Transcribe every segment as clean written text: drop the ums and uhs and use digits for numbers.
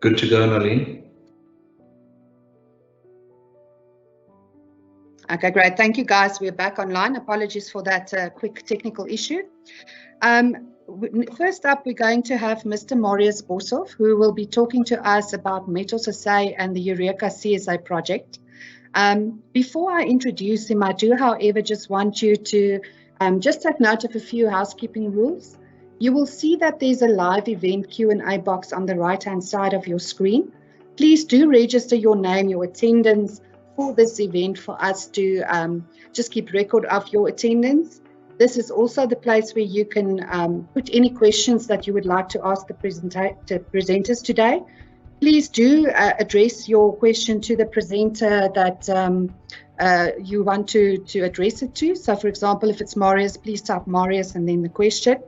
Good to go, Nalini. Okay, great. Thank you, guys. We're back online. Apologies for that quick technical issue. First up, we're going to have Mr. Marius Boshoff, who will be talking to us about METOS SA and the Eureka CSA project. Before I introduce him, I do, however, just want you to just take note of a few housekeeping rules. You will see that there's a live event Q&A box on the right-hand side of your screen. Please do register your name, your attendance for this event for us to just keep record of your attendance. This is also the place where you can put any questions that you would like to ask the presenters today. Please do address your question to the presenter that you want to address it to. So, for example, if it's Marius, please type Marius and then the question.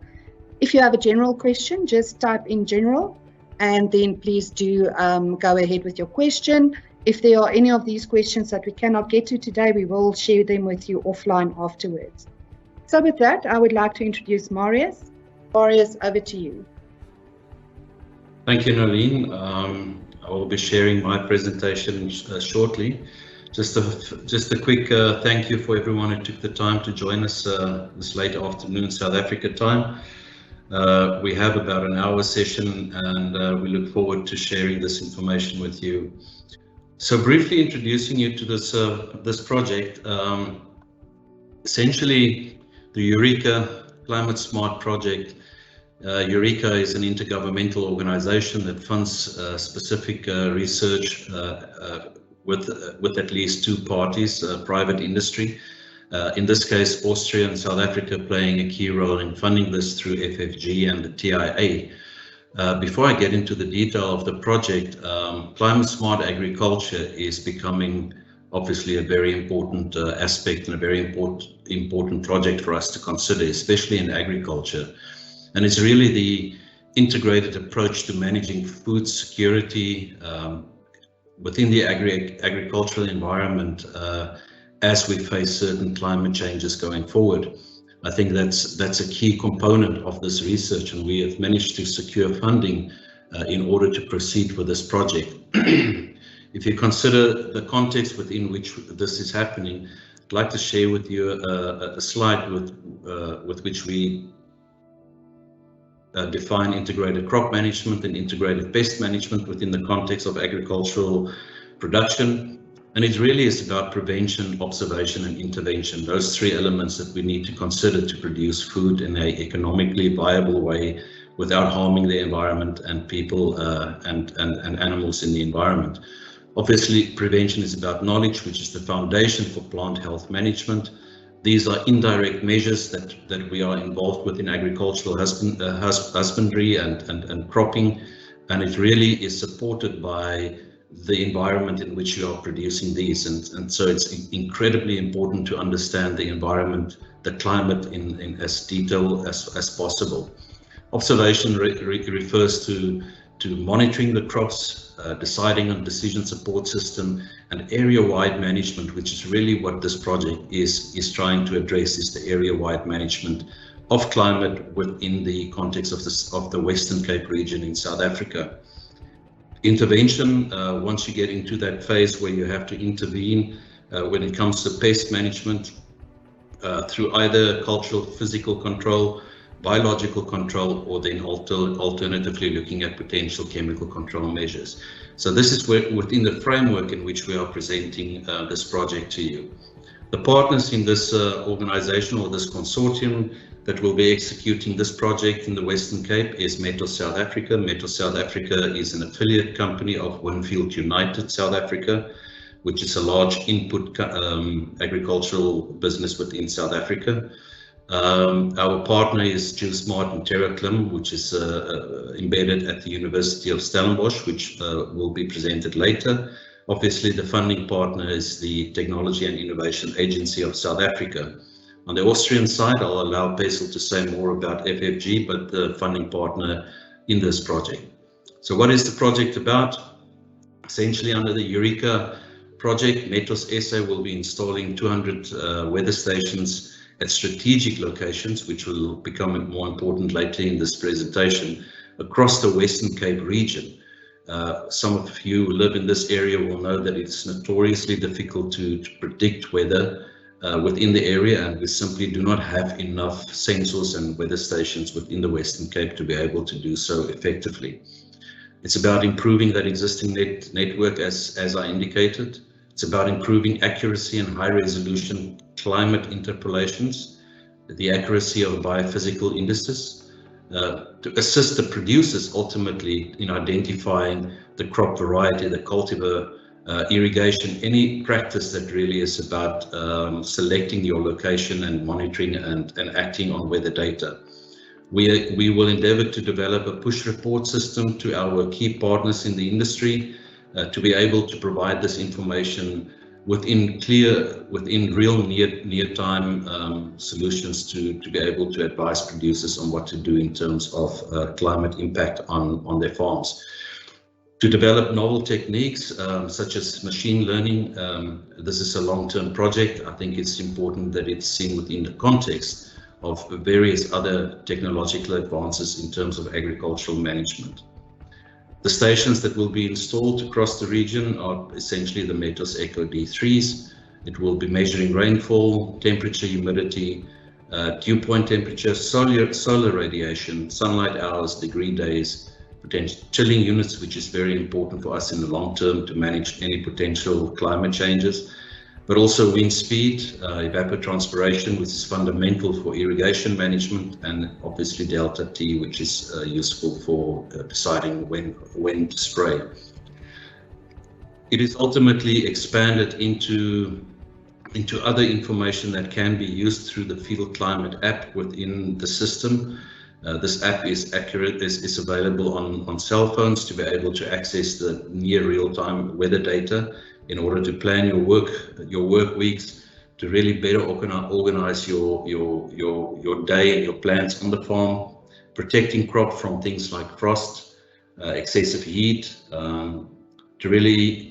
If you have a general question, just type in general, and then please do go ahead with your question. If there are any of these questions that we cannot get to today, we will share them with you offline afterwards. So with that, I would like to introduce Marius. Marius, over to you. Thank you, Nalini. I will be sharing my presentation shortly. Just a quick thank you for everyone who took the time to join us this late afternoon South Africa time. We have about an hour session, and we look forward to sharing this information with you. So briefly introducing you to this project, essentially the Eureka Climate Smart Project. Eureka is an intergovernmental organization that funds specific research with at least two parties, private industry. In this case, Austria and South Africa playing a key role in funding this through FFG and the TIA. Before I get into the detail of the project, climate smart agriculture is becoming obviously a very important aspect and a very important project for us to consider, especially in agriculture. And it's really the integrated approach to managing food security within the agricultural environment as we face certain climate changes going forward. I think that's a key component of this research, and we have managed to secure funding in order to proceed with this project. If you consider the context within which this is happening, I'd like to share with you a slide with which we define integrated crop management and integrated pest management within the context of agricultural production. And it really is about prevention, observation, and intervention, those three elements that we need to consider to produce food in an economically viable way without harming the environment and people and animals in the environment. Obviously, prevention is about knowledge, which is the foundation for plant health management. These are indirect measures that we are involved with in agricultural husbandry and cropping, and it really is supported by the environment in which you are producing these, and so it's incredibly important to understand the environment, the climate in as detail as possible. Observation refers to monitoring the crops, deciding on decision support system, and area-wide management, which is really what this project is trying to address, is the area-wide management of climate within the context of the Western Cape region in South Africa. Intervention, once you get into that phase where you have to intervene when it comes to pest management through either cultural physical control, biological control, or then alternatively looking at potential chemical control measures. So this is within the framework in which we are presenting this project to you. The partners in this organization or this consortium that will be executing this project in the Western Cape is METOS South Africa. METOS South Africa is an affiliate company of Winfield United South Africa, which is a large input agricultural business within South Africa. Our partner is Geosmart and TerraClim, which is embedded at the University of Stellenbosch, which will be presented later. Obviously, the funding partner is the Technology and Innovation Agency of South Africa. On the Austrian side, I'll allow Pessl to say more about FFG, but the funding partner in this project. So what is the project about? Essentially, under the Eureka project, METOS SA will be installing 200 weather stations at strategic locations, which will become more important later in this presentation, across the Western Cape region. Some of you who live in this area will know that it's notoriously difficult to predict weather within the area, and we simply do not have enough sensors and weather stations within the Western Cape to be able to do so effectively. It's about improving that existing network, as I indicated. It's about improving accuracy and high resolution climate interpolations, the accuracy of biophysical indices, to assist the producers ultimately in identifying the crop variety, the cultivar, irrigation, any practice that really is about selecting your location and monitoring and acting on weather data. We will endeavour to develop a push report system to our key partners in the industry to be able to provide this information within real near-time solutions to be able to advise producers on what to do in terms of climate impact on their farms. To develop novel techniques such as machine learning, this is a long-term project. I think it's important that it's seen within the context of various other technological advances in terms of agricultural management. The stations that will be installed across the region are essentially the METOS Echo D3s. It will be measuring rainfall, temperature, humidity, dew point temperature, solar radiation, sunlight hours, degree days, potential chilling units, which is very important for us in the long term to manage any potential climate changes, but also wind speed, evapotranspiration, which is fundamental for irrigation management, and obviously delta T, which is useful for deciding when to spray. It is ultimately expanded into other information that can be used through the Field Climate app within the system. This app is available on cell phones to be able to access the near real-time weather data in order to plan your work weeks, to really better organize your day and your plans on the farm, protecting crop from things like frost, excessive heat, to really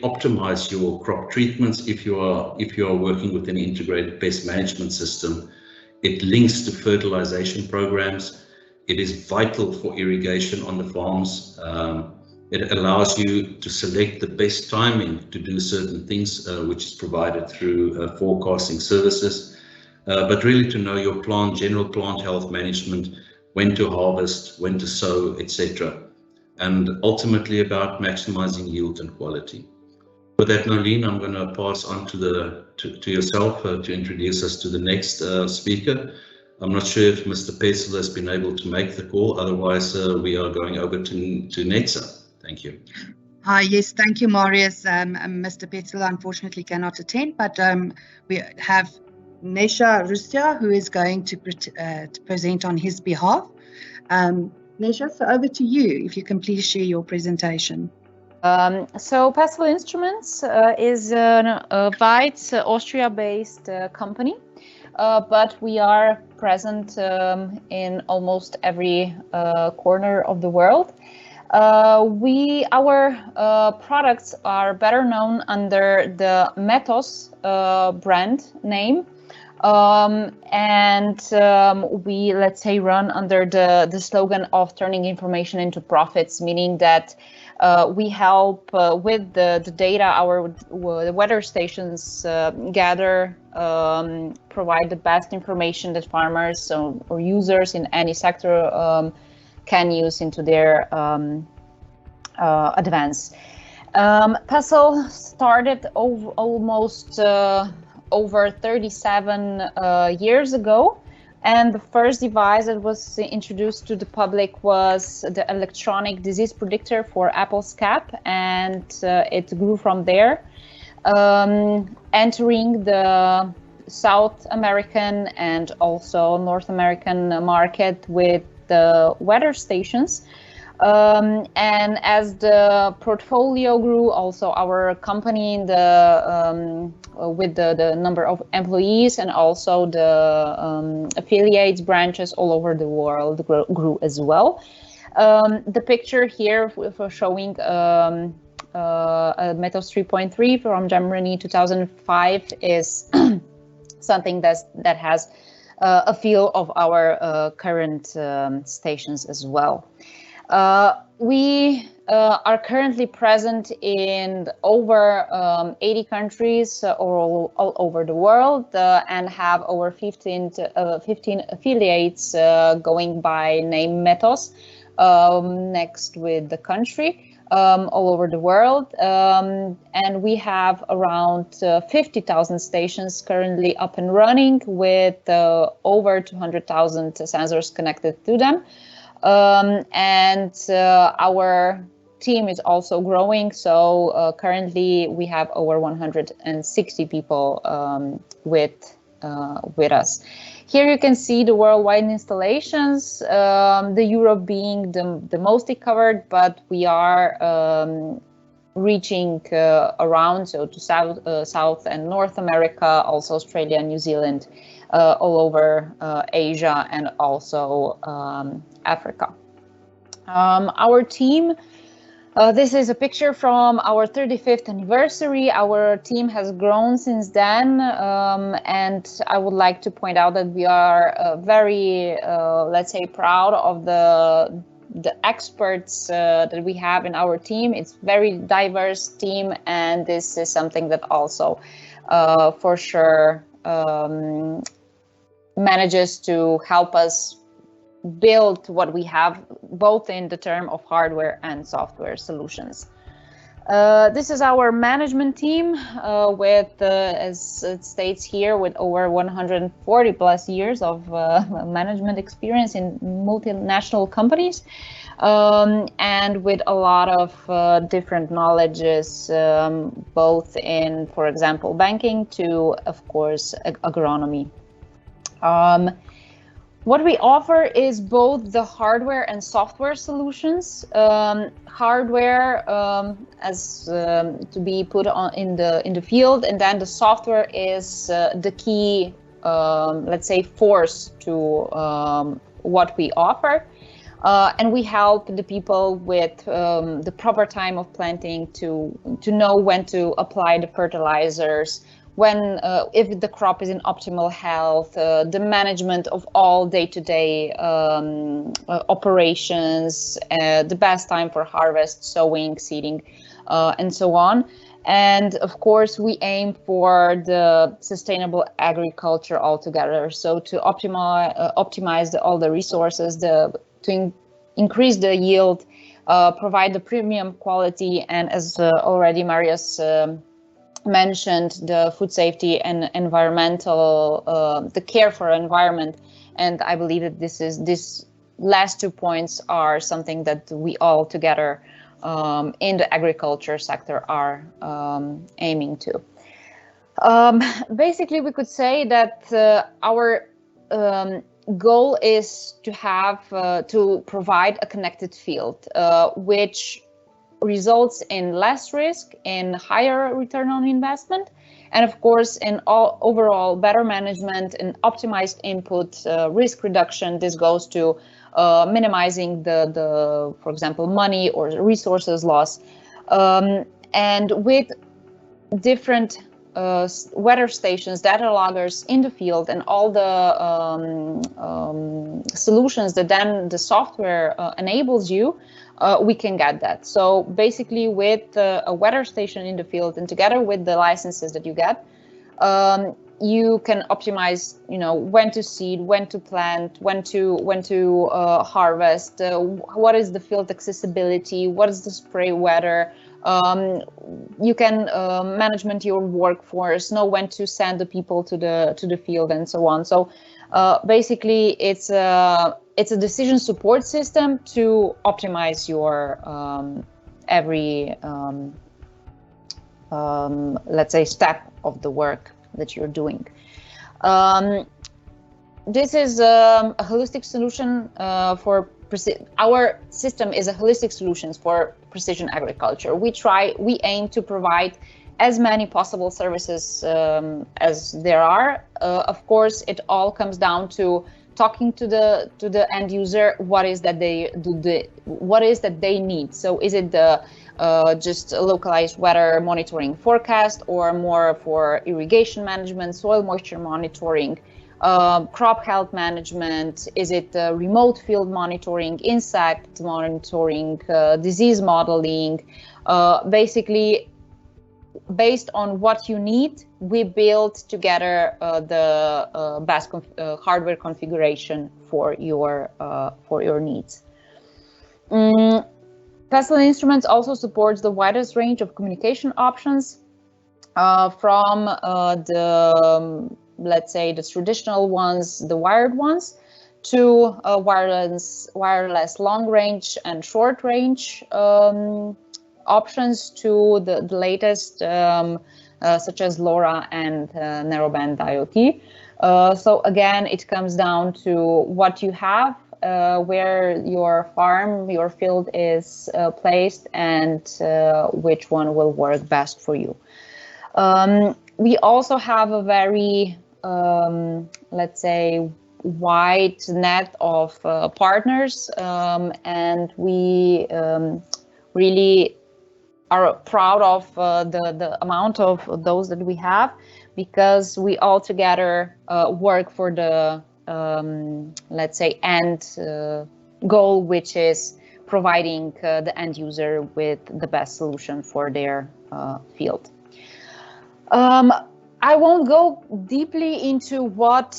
optimize your crop treatments if you are working with an integrated pest management system. It links to fertilization programs. It is vital for irrigation on the farms. It allows you to select the best timing to do certain things, which is provided through forecasting services, but really to know your general plant health management, when to harvest, when to sow, etc. And ultimately about maximizing yield and quality. With that, Nolene, I'm going to pass on to yourself to introduce us to the next speaker. I'm not sure if Mr. Pessl has been able to make the call, otherwise we are going over to Neza. Thank you. Hi, yes, thank you, Marius. Mr. Pessl unfortunately cannot attend, but we have Neza Rustja, who is going to present on his behalf. Neza, so over to you, if you can please share your presentation. So Pessl Instruments is a Weiz, Austria-based company, but we are present in almost every corner of the world. Our products are better known under the METOS brand name, and we, let's say, run under the slogan of turning information into profits, meaning that we help with the data the weather stations gather, provide the best information that farmers or users in any sector can use into their advance. Pessl started almost over 37 years ago, and the first device that was introduced to the public was the electronic disease predictor for apples cap, and it grew from there, entering the South American and also North American market with the weather stations. And as the portfolio grew, also our company with the number of employees and also the affiliates branches all over the world grew as well. The picture here for showing a METOS 3.3 from Germany 2005 is something that has a feel of our current stations as well. We are currently present in over 80 countries all over the world and have over 15 affiliates going by name METOS next with the country. All over the world, and we have around 50,000 stations currently up and running with over 200,000 sensors connected to them. And our team is also growing, so currently we have over 160 people with us. Here you can see the worldwide installations, the Europe being the mostly covered, but we are reaching around, so to South and North America, also Australia and New Zealand, all over Asia and also Africa. Our team, this is a picture from our 35th anniversary. Our team has grown since then, and I would like to point out that we are very, let's say, proud of the experts that we have in our team. It's a very diverse team, and this is something that also, for sure, manages to help us build what we have, both in the term of hardware and software solutions. This is our management team with, as it states here, with over 140 plus years of management experience in multinational companies, and with a lot of different knowledges, both in, for example, banking to, of course, agronomy. What we offer is both the hardware and software solutions. Hardware as to be put on in the field, and then the software is the key, let's say, force to what we offer. And we help the people with the proper time of planting to know when to apply the fertilizers, when if the crop is in optimal health, the management of all day-to-day operations, the best time for harvest, sowing, seeding, and so on. And of course, we aim for the sustainable agriculture altogether. So to optimize all the resources, to increase the yield, provide the premium quality, and as already Marius mentioned, the food safety and environmental, the care for environment. And I believe that this last 2 points are something that we all together in the agriculture sector are aiming to. Basically, we could say that our goal is to have to provide a connected field, which results in less risk, in higher return on investment, and of course in overall better management and optimized input, risk reduction. This goes to minimizing the, for example, money or resources loss, and with different weather stations, data loggers in the field, and all the solutions that then the software enables you, we can get that. So basically, with a weather station in the field, and together with the licenses that you get, you can optimize, when to seed, when to plant, when to harvest, what is the field accessibility, what is the spray weather. You can management your workforce, know when to send the people to the field, and so on. So basically, it's a decision support system to optimize your every let's say step of the work that you're doing. This is a holistic solution for our system is a holistic solution for precision agriculture. We aim to provide as many possible services as there are. Of course, it all comes down to talking to the end user. What is that they need? So is it the just localized weather monitoring forecast, or more for irrigation management, soil moisture monitoring, crop health management? Is it remote field monitoring, insect monitoring, disease modeling? Basically, based on what you need, we build together the best hardware configuration for your needs. Pessl Instruments also supports the widest range of communication options, from let's say the traditional ones, the wired ones, to wireless long range and short range options, to the latest such as LoRa and narrowband IoT. So again, it comes down to what you have, where your farm, your field is placed, and which one will work best for you. We also have a very, let's say, wide net of partners, and we really are proud of the amount of those that we have, because we all together work for the, let's say, end goal, which is providing the end user with the best solution for their field. I won't go deeply into what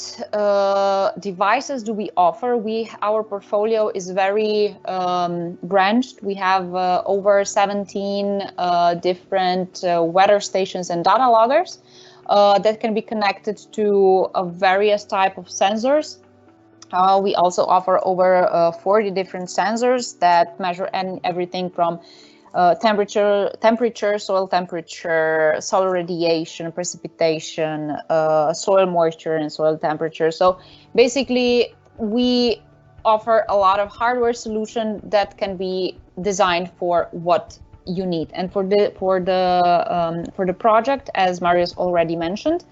devices do we offer. Our portfolio is very branched. We have over 17 different weather stations and data loggers that can be connected to various type of sensors. We also offer over 40 different sensors that measure everything from temperature, soil temperature, solar radiation, precipitation, soil moisture, and soil temperature. So basically, we offer a lot of hardware solution that can be designed for what you need. And for the project, as Marius already mentioned,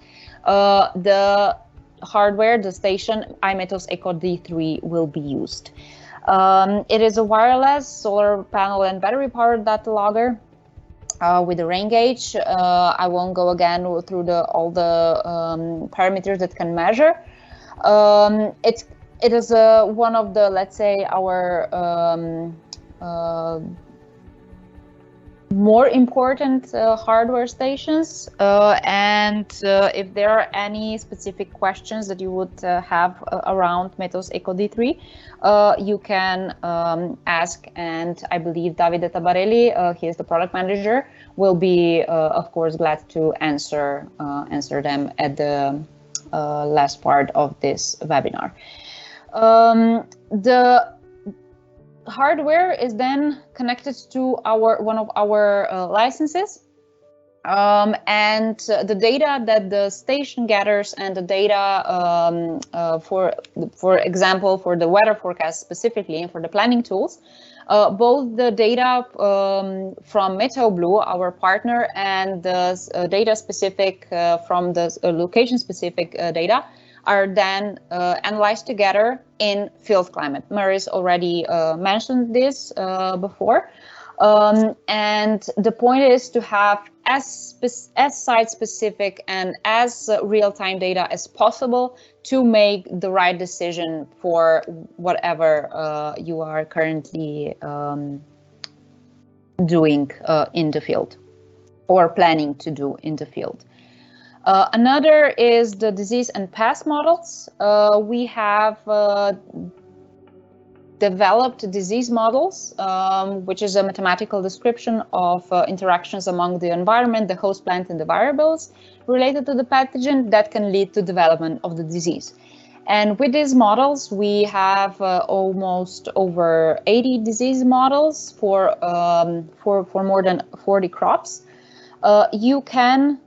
the hardware, the station METOS Eco D3 will be used. It is a wireless solar panel and battery powered data logger with a rain gauge. I won't go again through all the parameters that can measure. It is one of the, let's say, our more important hardware stations, and if there are any specific questions that you would have around METOS Eco D3, you can ask, and I believe Davide Tabarelli, he is the product manager, will be of course glad to answer them at the last part of this webinar. The hardware is then connected to one of our licenses, and the data that the station gathers, and the data for example, for the weather forecast specifically, and for the planning tools, both the data from MeteoBlue, our partner, and the data specific from the location specific data are then analyzed together in field climate. Marius already mentioned this before. And the point is to have as site-specific and as real-time data as possible to make the right decision for whatever you are currently doing in the field, or planning to do in the field. Another is the disease and pest models. We have developed disease models, which is a mathematical description of interactions among the environment, the host plant, and the variables related to the pathogen that can lead to development of the disease. And with these models, we have almost over 80 disease models for more than 40 crops. You can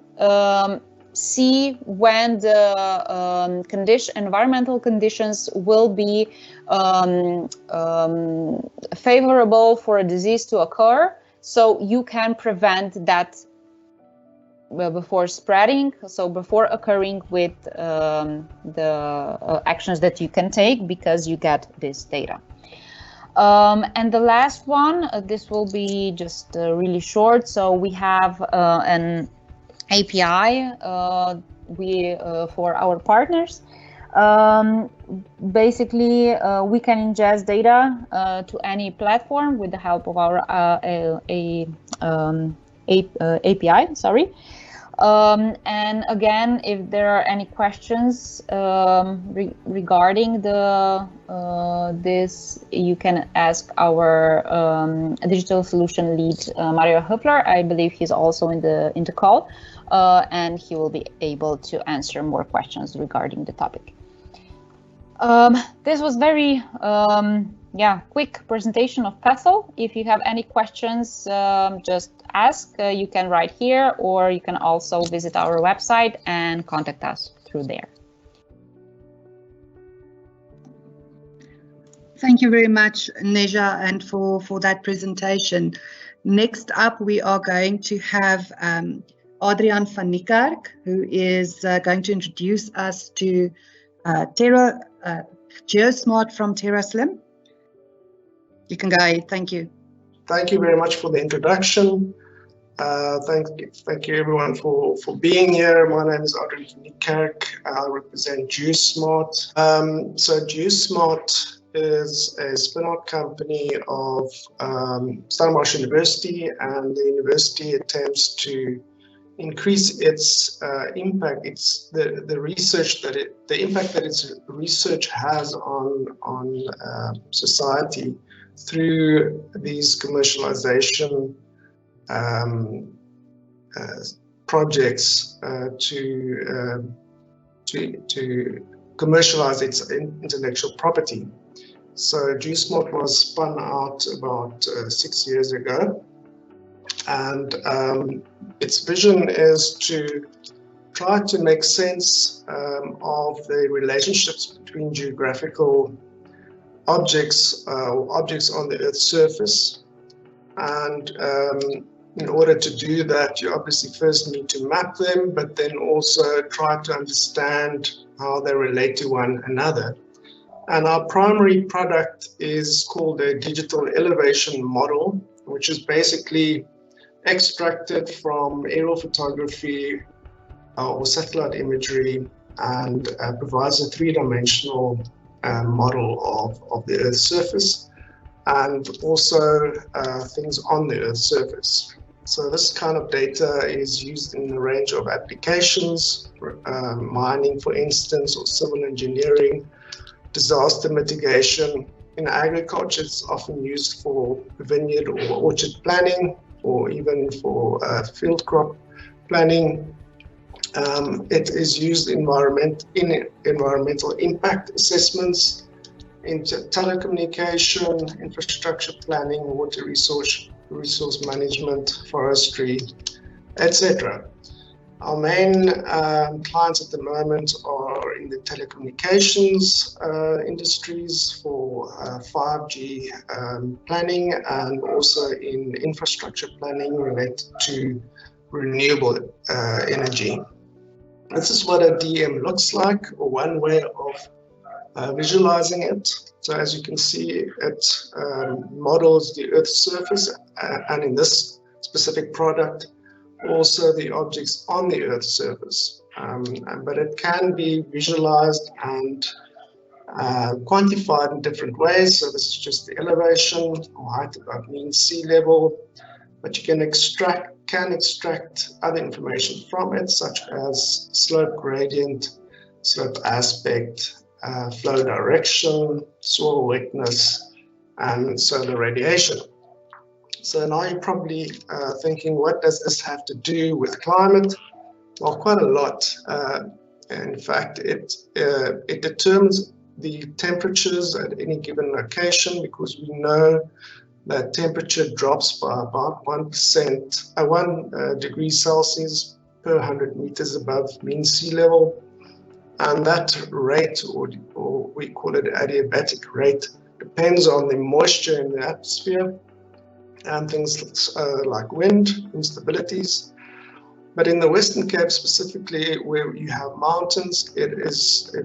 see when the environmental conditions will be favorable for a disease to occur, so you can prevent that before spreading, so before occurring, with the actions that you can take because you get this data. And the last one, this will be just really short. So we have an API for our partners Basically, we can ingest data to any platform with the help of our API. Sorry. And again, if there are any questions regarding this, you can ask our digital solution lead, Mario Huppler. I believe he's also in the call, and he will be able to answer more questions regarding the topic. This was very quick presentation of Pessl. If you have any questions, just ask. You can write here, or you can also visit our website and contact us through there. Thank you very much, Neza, and for that presentation. Next up, we are going to have Adriaan van Niekerk, who is going to introduce us to Geosmart from TerraClim. You can go ahead. Thank you. Thank you very much for the introduction. Thank you everyone for being here. My name is Adriaan van Niekerk. I represent Geosmart. So Geosmart is a spin-out company of Stellenbosch University, and the university attempts to increase its impact. It's the impact that its research has on society through these commercialization projects to commercialize its intellectual property. So Geosmart was spun out about 6 years ago, and its vision is to try to make sense of the relationships between geographical objects on the Earth's surface. And in order to do that, you obviously first need to map them, but then also try to understand how they relate to one another. And our primary product is called a digital elevation model, which is basically extracted from aerial photography or satellite imagery, and provides a three-dimensional model of the Earth's surface, and also things on the Earth's surface. So this kind of data is used in a range of applications, mining, for instance, or civil engineering, disaster mitigation. In agriculture, it's often used for vineyard or orchard planning, or even for field crop planning. It is used in environmental impact assessments, into telecommunication, infrastructure planning, water resource management, forestry, etc. Our main clients at the moment are in the telecommunications industries for 5G planning, and also in infrastructure planning related to renewable energy. This is what a DM looks like, or one way of visualizing it. So as you can see, it models the Earth's surface, and in this specific product, also the objects on the Earth's surface. But it can be visualized and quantified in different ways. So this is just the elevation or height above mean sea level, but you can extract other information from it, such as slope gradient, slope aspect, flow direction, soil wetness, and solar radiation. So now you're probably thinking, what does this have to do with climate? Well, quite a lot. In fact, it determines the temperatures at any given location, because we know that temperature drops by about 1 degree Celsius per 100 meters above mean sea level. And that rate, or we call it adiabatic rate, depends on the moisture in the atmosphere and things like wind instabilities. But in the Western Cape specifically, where you have mountains, it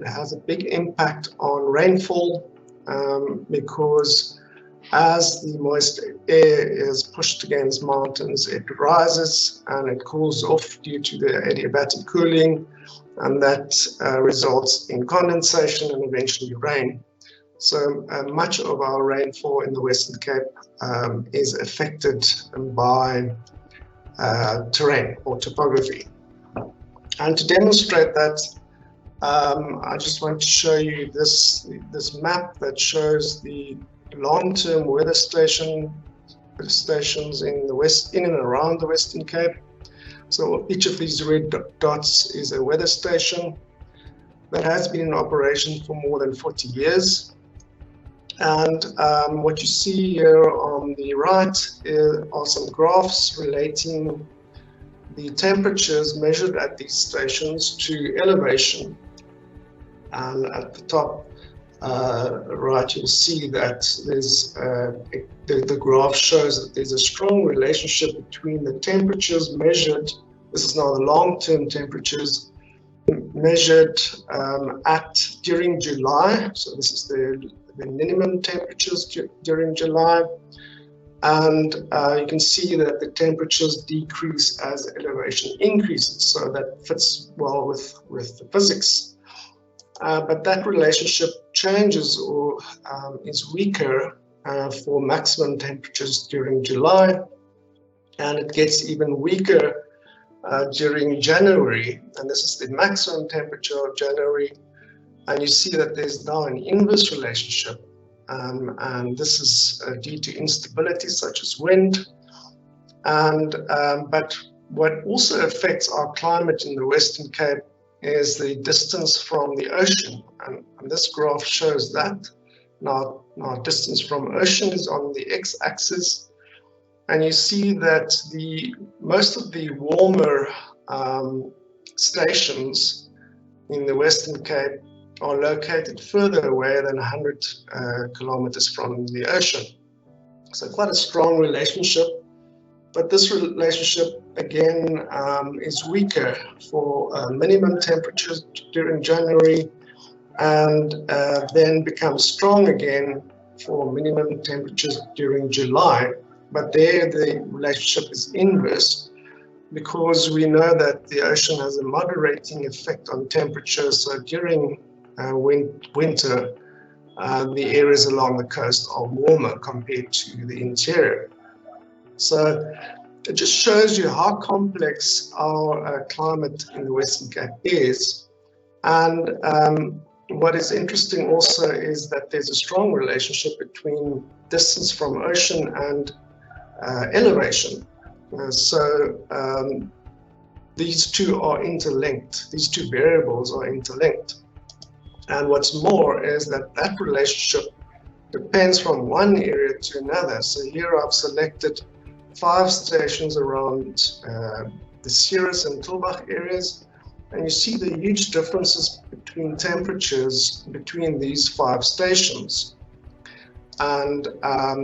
has a big impact on rainfall, because as the moist air is pushed against mountains, it rises and it cools off due to the adiabatic cooling, and that results in condensation and eventually rain. So much of our rainfall in the Western Cape is affected by terrain or topography. And to demonstrate that, I just want to show you this map that shows the long-term weather stations in and around the Western Cape. So each of these red dots is a weather station that has been in operation for more than 40 years. And what you see here on the right are some graphs relating the temperatures measured at these stations to elevation. And at the top right, you'll see that there's the graph shows that there's a strong relationship between the temperatures measured. This is now the long-term temperatures measured during July. So this is the minimum temperatures during July, and you can see that the temperatures decrease as elevation increases. So that fits well with the physics. But that relationship changes or is weaker for maximum temperatures during July, and it gets even weaker during January. And this is the maximum temperature of January. And you see that there's now an inverse relationship, and this is due to instability such as wind. And but what also affects our climate in the Western Cape is the distance from the ocean, and this graph shows that. Now distance from ocean is on the x-axis, and you see that most of the warmer stations in the Western Cape are located further away than 100 kilometers from the ocean. So quite a strong relationship, but this relationship again is weaker for minimum temperatures during January, and then becomes strong again for minimum temperatures during July. But there the relationship is inverse, because we know that the ocean has a moderating effect on temperature. So during winter, the areas along the coast are warmer compared to the interior. So it just shows you how complex our climate in the Western Cape is. And what is interesting also is that there's a strong relationship between distance from ocean and elevation. These two are interlinked. These two variables are interlinked. And what's more is that relationship depends from one area to another. So here I've selected 5 stations around the Ceres and Tulbagh areas, and you see the huge differences between temperatures between these 5 stations. And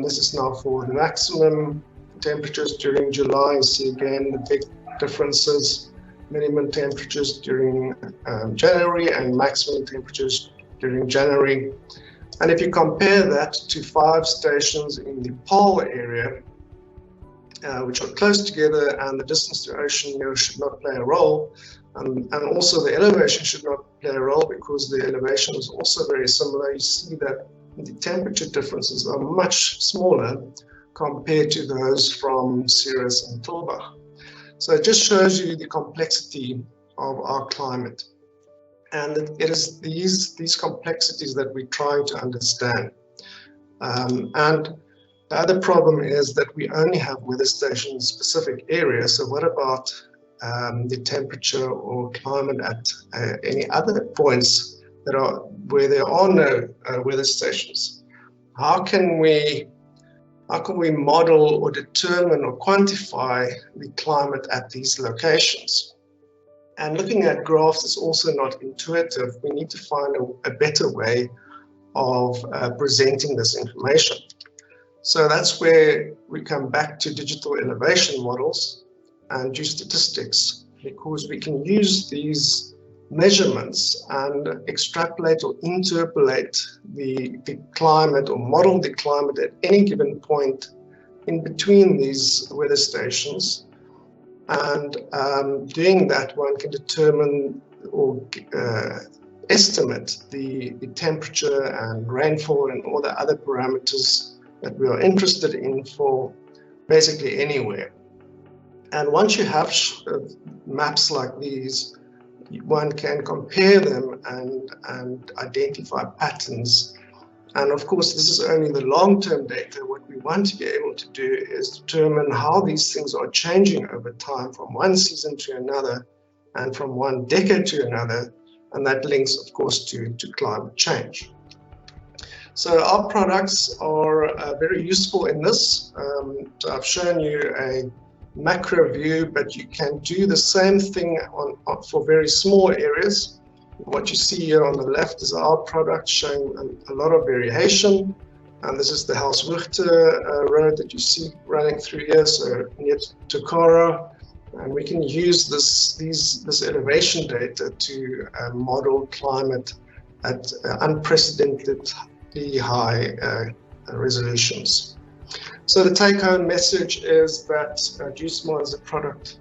this is now for the maximum temperatures during July. You see again the big differences. Minimum temperatures during January and maximum temperatures during January. And if you compare that to 5 stations in the pole area, which are close together, and the distance to ocean here should not play a role, and also the elevation should not play a role because the elevation is also very similar, you see that the temperature differences are much smaller compared to those from Ceres and Tulbagh. So it just shows you the complexity of our climate. And it is these complexities that we're trying to understand. And the other problem is that we only have weather stations in specific areas. So what about the temperature or climate at any other points where there are no weather stations? How can we model or determine or quantify the climate at these locations? And looking at graphs is also not intuitive. We need to find a better way of presenting this information. So that's where we come back to digital elevation models and geostatistics, because we can use these measurements and extrapolate or interpolate the climate or model the climate at any given point in between these weather stations. And doing that, one can determine estimate the temperature and rainfall and all the other parameters that we are interested in for basically anywhere. And once you have maps like these, one can compare them and identify patterns. And of course, this is only the long-term data. What we want to be able to do is determine how these things are changing over time from one season to another and from one decade to another. And that links, of course, to climate change. So our products are very useful in this. So I've shown you a macro view, but you can do the same thing for very small areas. What you see here on the left is our product showing a lot of variation. And this is the Rustja road that you see running through here, so near Takara. And we can use this elevation data to model climate at unprecedentedly high resolutions. So the take-home message is that Geosmart is a product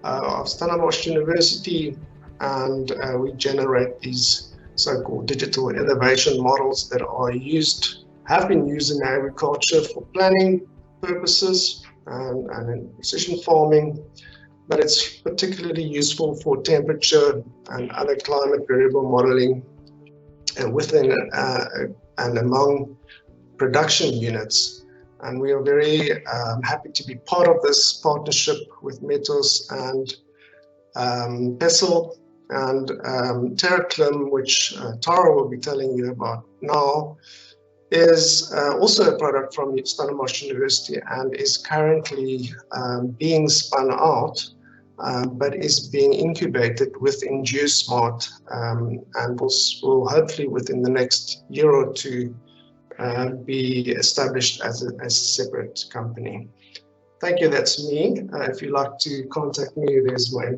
of Stellenbosch University, and we generate these so-called digital innovation models that have been used in agriculture for planning purposes and in precision farming, but it's particularly useful for temperature and other climate variable modeling within and among production units. And we are very happy to be part of this partnership with METOS and Pessl and TerraClim, which Tara will be telling you about now, is also a product from Stellenbosch University and is currently being spun out, but is being incubated within Geosmart and will hopefully within the next year or two be established as a separate company. Thank you, that's me. If you'd like to contact me, there's my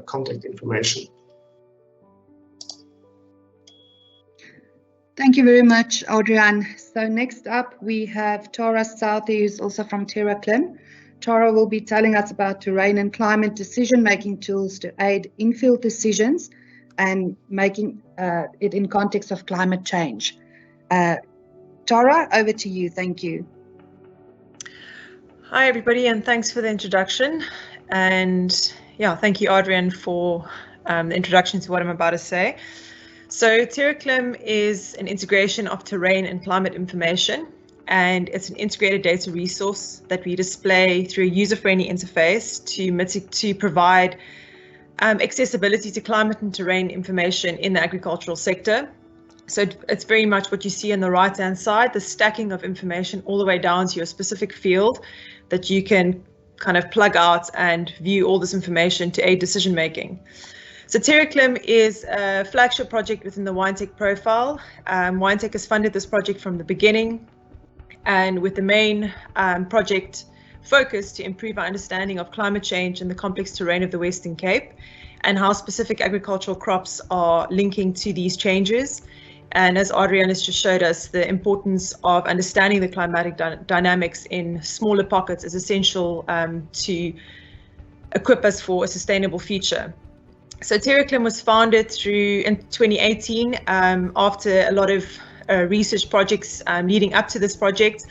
contact information. Thank you very much, Adriaan. So next up, we have Tara Southey, who's also from TerraClim. Tara will be telling us about terrain and climate decision-making tools to aid in-field decisions and making it in context of climate change. Tara, over to you. Thank you. Hi, everybody, and thanks for the introduction. And yeah, thank you, Adriaan, for the introduction to what I'm about to say. So TerraClim is an integration of terrain and climate information, and it's an integrated data resource that we display through a user-friendly interface to provide accessibility to climate and terrain information in the agricultural sector. So it's very much what you see on the right-hand side, the stacking of information all the way down to your specific field that you can kind of plug out and view all this information to aid decision-making. So TerraClim is a flagship project within the WineTech profile. WineTech has funded this project from the beginning, and with the main project focus to improve our understanding of climate change and the complex terrain of the Western Cape and how specific agricultural crops are linking to these changes. And as Adriaan has just showed us, the importance of understanding the climatic dynamics in smaller pockets is essential to equip us for a sustainable future. So TerraClim was founded in 2018 after a lot of research projects leading up to this project,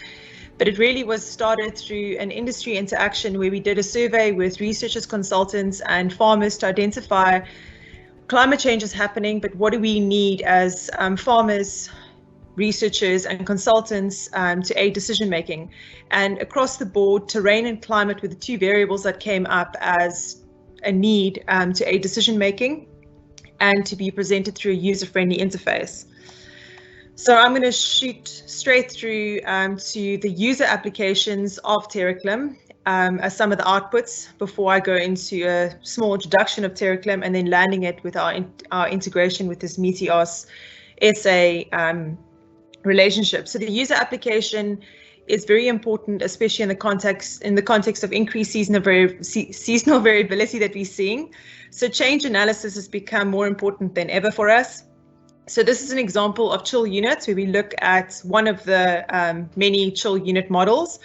but it really was started through an industry interaction where we did a survey with researchers, consultants and farmers to identify climate change is happening, but what do we need as farmers, researchers and consultants to aid decision making? And across the board, terrain and climate were the two variables that came up as a need to aid decision making and to be presented through a user-friendly interface. So I'm going to shoot straight through to the user applications of TerraClim as some of the outputs before I go into a small introduction of TerraClim and then landing it with our integration with this METOS SA relationship. So the user application is very important, especially in the context of increased seasonal variability that we're seeing. So change analysis has become more important than ever for us. So this is an example of chill units where we look at one of the many chill unit models.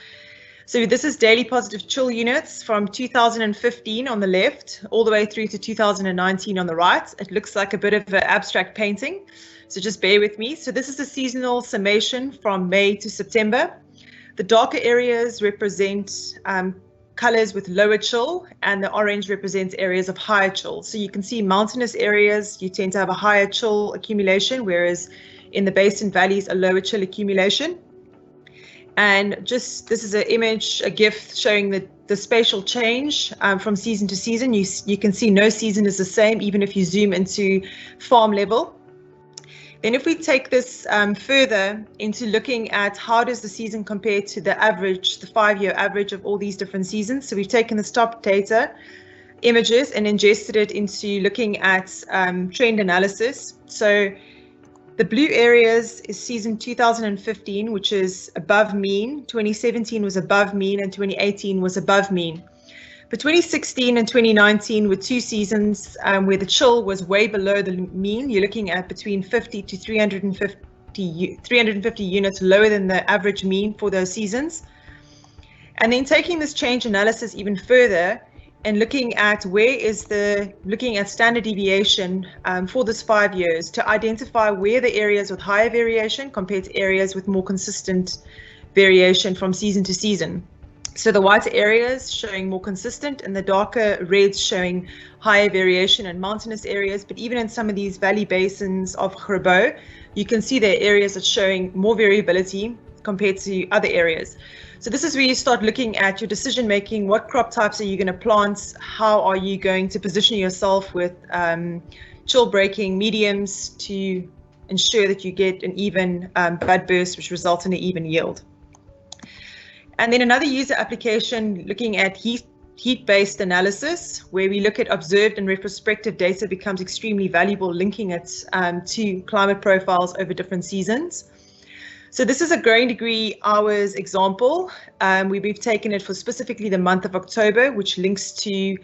So this is daily positive chill units from 2015 on the left, all the way through to 2019 on the right. It looks like a bit of an abstract painting, so just bear with me. So this is the seasonal summation from May to September. The darker areas represent colors with lower chill, and the orange represents areas of higher chill. So you can see mountainous areas, you tend to have a higher chill accumulation, whereas in the basin valleys, a lower chill accumulation. And just, this is an image, a GIF showing the spatial change from season to season. You can see no season is the same, even if you zoom into farm level. Then if we take this further into looking at how does the season compare to the average, the 5-year average of all these different seasons. So we've taken the stock data images and ingested it into looking at trend analysis. So the blue areas is season 2015, which is above mean. 2017 was above mean, and 2018 was above mean. But 2016 and 2019 were 2 seasons where the chill was way below the mean. You're looking at between 50 to 350 units lower than the average mean for those seasons. And then taking this change analysis even further and looking at looking at standard deviation for this 5 years to identify where the areas with higher variation compared to areas with more consistent variation from season to season. So the whiter areas showing more consistent, and the darker reds showing higher variation in mountainous areas. But even in some of these valley basins of Grabo, you can see there are areas that's showing more variability compared to other areas. So this is where you start looking at your decision making. What crop types are you going to plant? How are you going to position yourself with chill breaking mediums to ensure that you get an even bud burst, which results in an even yield? And then another user application looking at heat-based analysis, where we look at observed and retrospective data, becomes extremely valuable, linking it to climate profiles over different seasons. So this is a growing degree hours example. We've taken it for specifically the month of October, which links to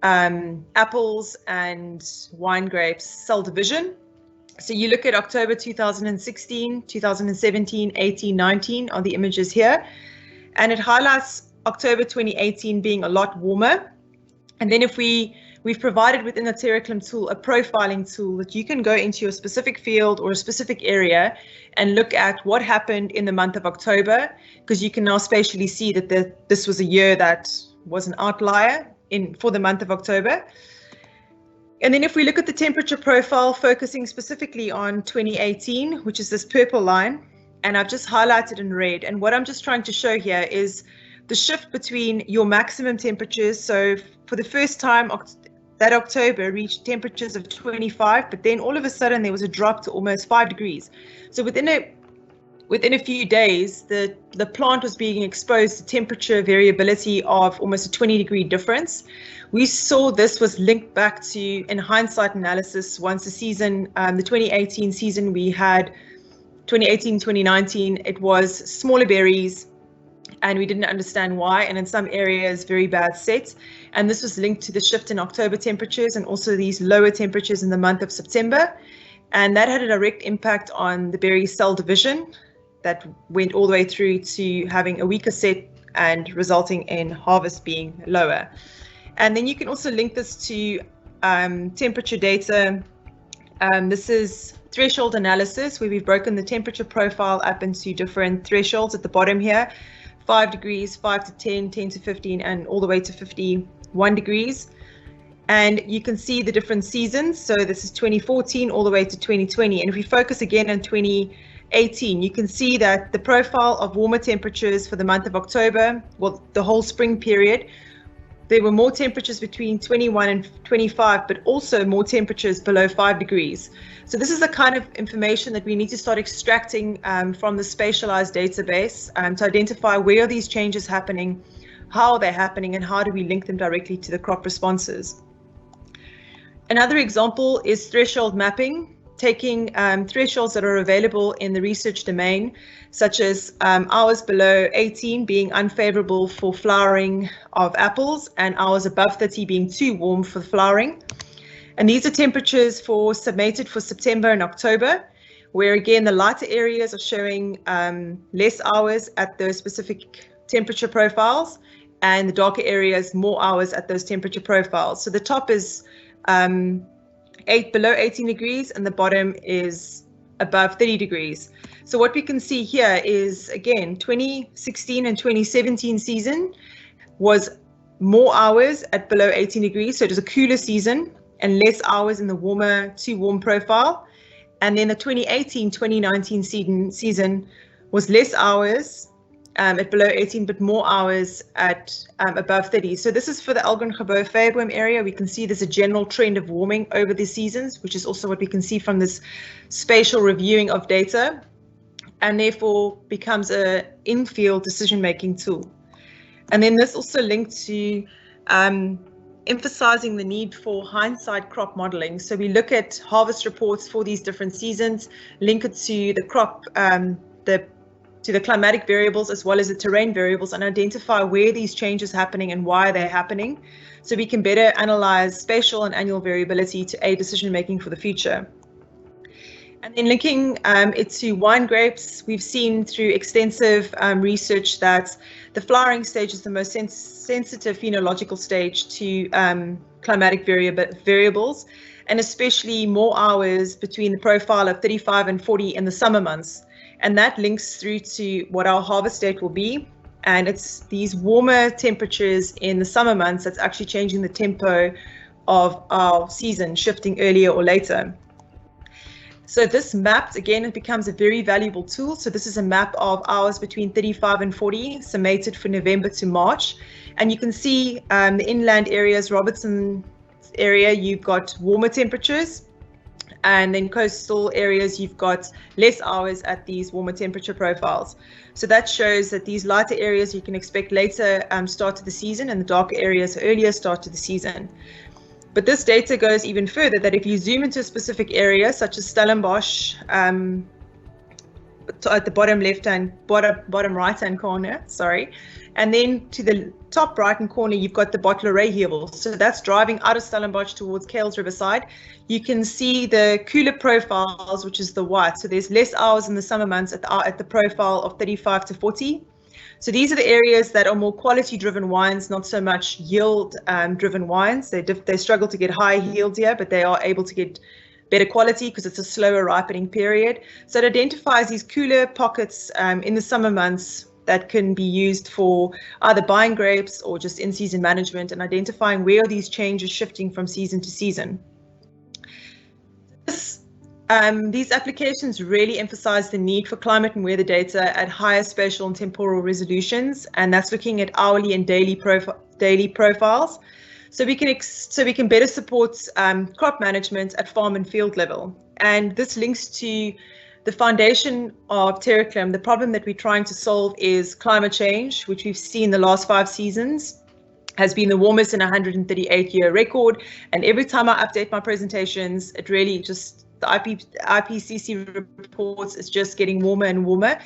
apples and wine grapes cell division. So you look at October 2016, 2017, 18, 19 are the images here, and it highlights October 2018 being a lot warmer. And then if we've provided within the TerraClim tool a profiling tool that you can go into a specific field or a specific area and look at what happened in the month of October, because you can now spatially see that this was a year that was an outlier for the month of October. And then if we look at the temperature profile, focusing specifically on 2018, which is this purple line, and I've just highlighted in red. And what I'm just trying to show here is the shift between your maximum temperatures. So for the first time, that October reached temperatures of 25, but then all of a sudden there was a drop to almost 5 degrees. So within a few days, the plant was being exposed to temperature variability of almost a 20-degree difference. We saw this was linked back to, in hindsight analysis, once the season, the 2018 season, we had 2018, 2019, it was smaller berries, and we didn't understand why, and in some areas very bad sets. And this was linked to the shift in October temperatures and also these lower temperatures in the month of September. And that had a direct impact on the berry cell division that went all the way through to having a weaker set and resulting in harvest being lower. And then you can also link this to temperature data. This is threshold analysis, where we've broken the temperature profile up into different thresholds at the bottom here. 5 degrees, 5 to 10, 10 to 15, and all the way to 51 degrees. And you can see the different seasons. So this is 2014 all the way to 2020. And if we focus again on 2018, you can see that the profile of warmer temperatures for the month of October, well, the whole spring period, there were more temperatures between 21 and 25, but also more temperatures below 5 degrees. So this is the kind of information that we need to start extracting from the spatialized database to identify where are these changes happening, how are they happening, and how do we link them directly to the crop responses. Another example is threshold mapping, taking thresholds that are available in the research domain, such as hours below 18 being unfavorable for flowering of apples and hours above 30 being too warm for flowering. And these are temperatures submitted for September and October, where again the lighter areas are showing less hours at those specific temperature profiles, and the darker areas more hours at those temperature profiles. So the top is below 18 degrees and the bottom is above 30 degrees. So what we can see here is, again, 2016 and 2017 season was more hours at below 18 degrees. So it was a cooler season and less hours in the warmer to warm profile. And then the 2018-2019 season was less hours at below 18, but more hours at above 30. So this is for the Algon-Gebou-Feyboom area. We can see there's a general trend of warming over the seasons, which is also what we can see from this spatial reviewing of data, and therefore becomes a in-field decision-making tool. And then this also linked to emphasizing the need for hindsight crop modeling. So we look at harvest reports for these different seasons, link it to the crop, to the climatic variables as well as the terrain variables, and identify where these changes are happening and why they're happening, so we can better analyze spatial and annual variability to aid decision making for the future. And then linking it to wine grapes, we've seen through extensive research that the flowering stage is the most sensitive phenological stage to climatic variables, and especially more hours between the profile of 35 and 40 in the summer months. And that links through to what our harvest date will be. And it's these warmer temperatures in the summer months that's actually changing the tempo of our season, shifting earlier or later. So this map, again, it becomes a very valuable tool. So this is a map of hours between 35 and 40, summated for November to March. And you can see the inland areas, Robertson area, you've got warmer temperatures. And then coastal areas, you've got less hours at these warmer temperature profiles. So that shows that these lighter areas you can expect later start to the season, and the darker areas earlier start to the season. But this data goes even further, that if you zoom into a specific area, such as Stellenbosch, at the bottom right-hand corner, and then to the top right-hand corner, you've got the Bottleray Hevel. So that's driving out of Stellenbosch towards Kales Riverside. You can see the cooler profiles, which is the white. So there's less hours in the summer months at the profile of 35 to 40. So these are the areas that are more quality-driven wines, not so much yield-driven wines. They struggle to get high yields here, but they are able to get better quality because it's a slower ripening period. So it identifies these cooler pockets in the summer months that can be used for either buying grapes or just in-season management, and identifying where are these changes shifting from season to season. These applications really emphasize the need for climate and weather data at higher spatial and temporal resolutions, and that's looking at hourly and daily profiles, so we can better support crop management at farm and field level. And this links to the foundation of TerraClim. The problem that we're trying to solve is climate change, which we've seen the last 5 seasons has been the warmest in a 138-year record. And every time I update my presentations, it really just, the IPCC reports is just getting warmer and warmer.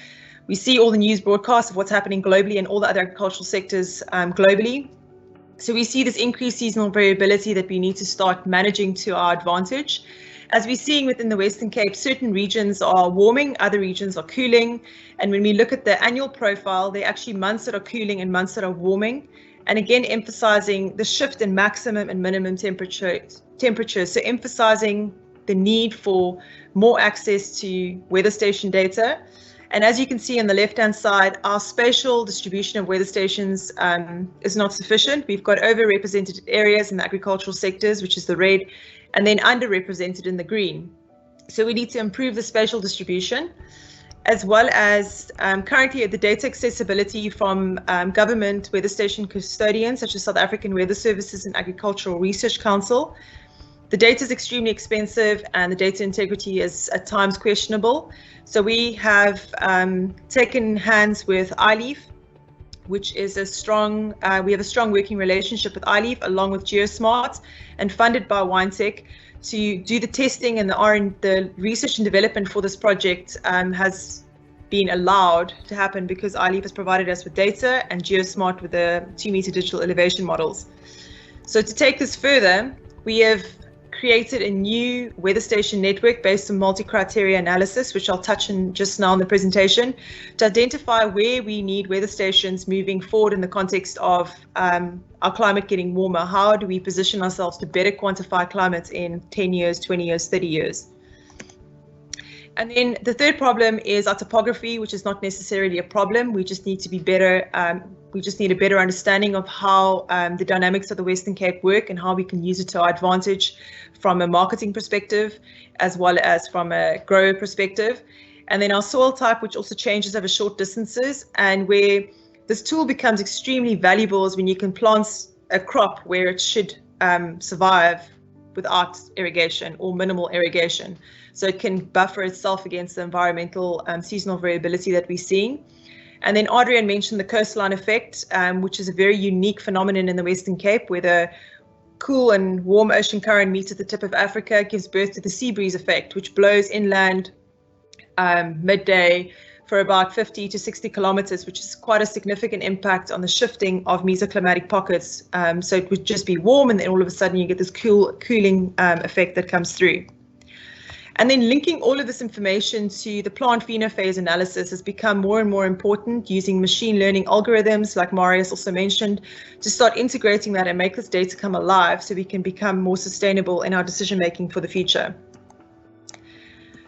We see all the news broadcasts of what's happening globally and all the other agricultural sectors globally. So we see this increased seasonal variability that we need to start managing to our advantage. As we're seeing within the Western Cape, certain regions are warming, other regions are cooling. And when we look at the annual profile, there are actually months that are cooling and months that are warming. And again, emphasizing the shift in maximum and minimum temperature. So emphasizing the need for more access to weather station data. And as you can see on the left-hand side, our spatial distribution of weather stations is not sufficient. We've got overrepresented areas in the agricultural sectors, which is the red, and then underrepresented in the green. So we need to improve the spatial distribution, as well as currently the data accessibility from government weather station custodians, such as South African Weather Services and Agricultural Research Council. The data is extremely expensive and the data integrity is at times questionable. So we have taken hands with iLeaf, which is a strong, we have a strong working relationship with iLeaf along with Geosmart and funded by WineTech to do the testing, and the research and development for this project has been allowed to happen because iLeaf has provided us with data and Geosmart with the 2-meter digital elevation models. So to take this further, we have created a new weather station network based on multi-criteria analysis, which I'll touch on just now in the presentation, to identify where we need weather stations moving forward in the context of our climate getting warmer. How do we position ourselves to better quantify climate in 10 years, 20 years, 30 years? And then the third problem is our topography, which is not necessarily a problem. We just need to be better. We just need a better understanding of how the dynamics of the Western Cape work and how we can use it to our advantage from a marketing perspective, as well as from a grower perspective. And then our soil type, which also changes over short distances, and where this tool becomes extremely valuable is when you can plant a crop where it should survive without irrigation or minimal irrigation. So it can buffer itself against the environmental seasonal variability that we're seeing. And then Adriaan mentioned the coastline effect, which is a very unique phenomenon in the Western Cape, where the cool and warm ocean current meets at the tip of Africa, gives birth to the sea breeze effect, which blows inland midday for about 50 to 60 kilometers, which is quite a significant impact on the shifting of mesoclimatic pockets. So it would just be warm, and then all of a sudden you get this cooling effect that comes through. And then linking all of this information to the plant phenophase analysis has become more and more important, using machine learning algorithms, like Marius also mentioned, to start integrating that and make this data come alive so we can become more sustainable in our decision making for the future.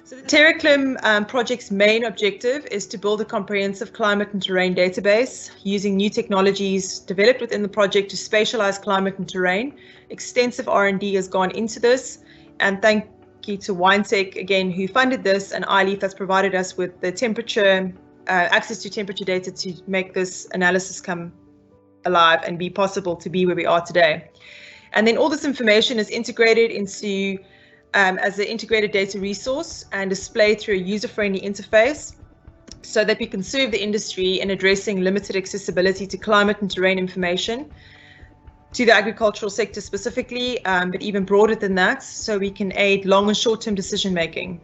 So the TerraClim project's main objective is to build a comprehensive climate and terrain database using new technologies developed within the project to spatialize climate and terrain. Extensive R&D has gone into this, and thank you to WineTech again, who funded this, and iLeaf that's provided us with the temperature, access to temperature data to make this analysis come alive and be possible to be where we are today. And then all this information is integrated into as an integrated data resource and displayed through a user-friendly interface so that we can serve the industry in addressing limited accessibility to climate and terrain information, to the agricultural sector specifically, but even broader than that, so we can aid long and short-term decision making.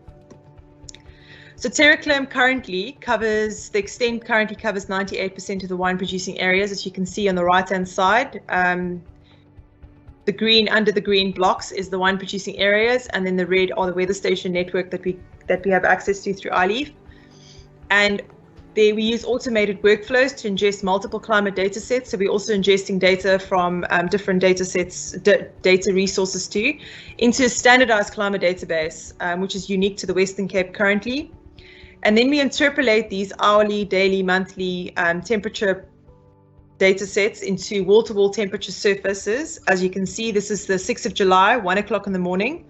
So TerraClim currently covers 98% of the wine producing areas, as you can see on the right-hand side. The green, under the green blocks, is the wine producing areas, and then the red are the weather station network that we have access to through iLeaf. And there we use automated workflows to ingest multiple climate data sets. So we're also ingesting data from different data sets, data resources too, into a standardized climate database, which is unique to the Western Cape currently. And then we interpolate these hourly, daily, monthly temperature data sets into wall-to-wall temperature surfaces. As you can see, this is the 6th of July, 1 o'clock in the morning.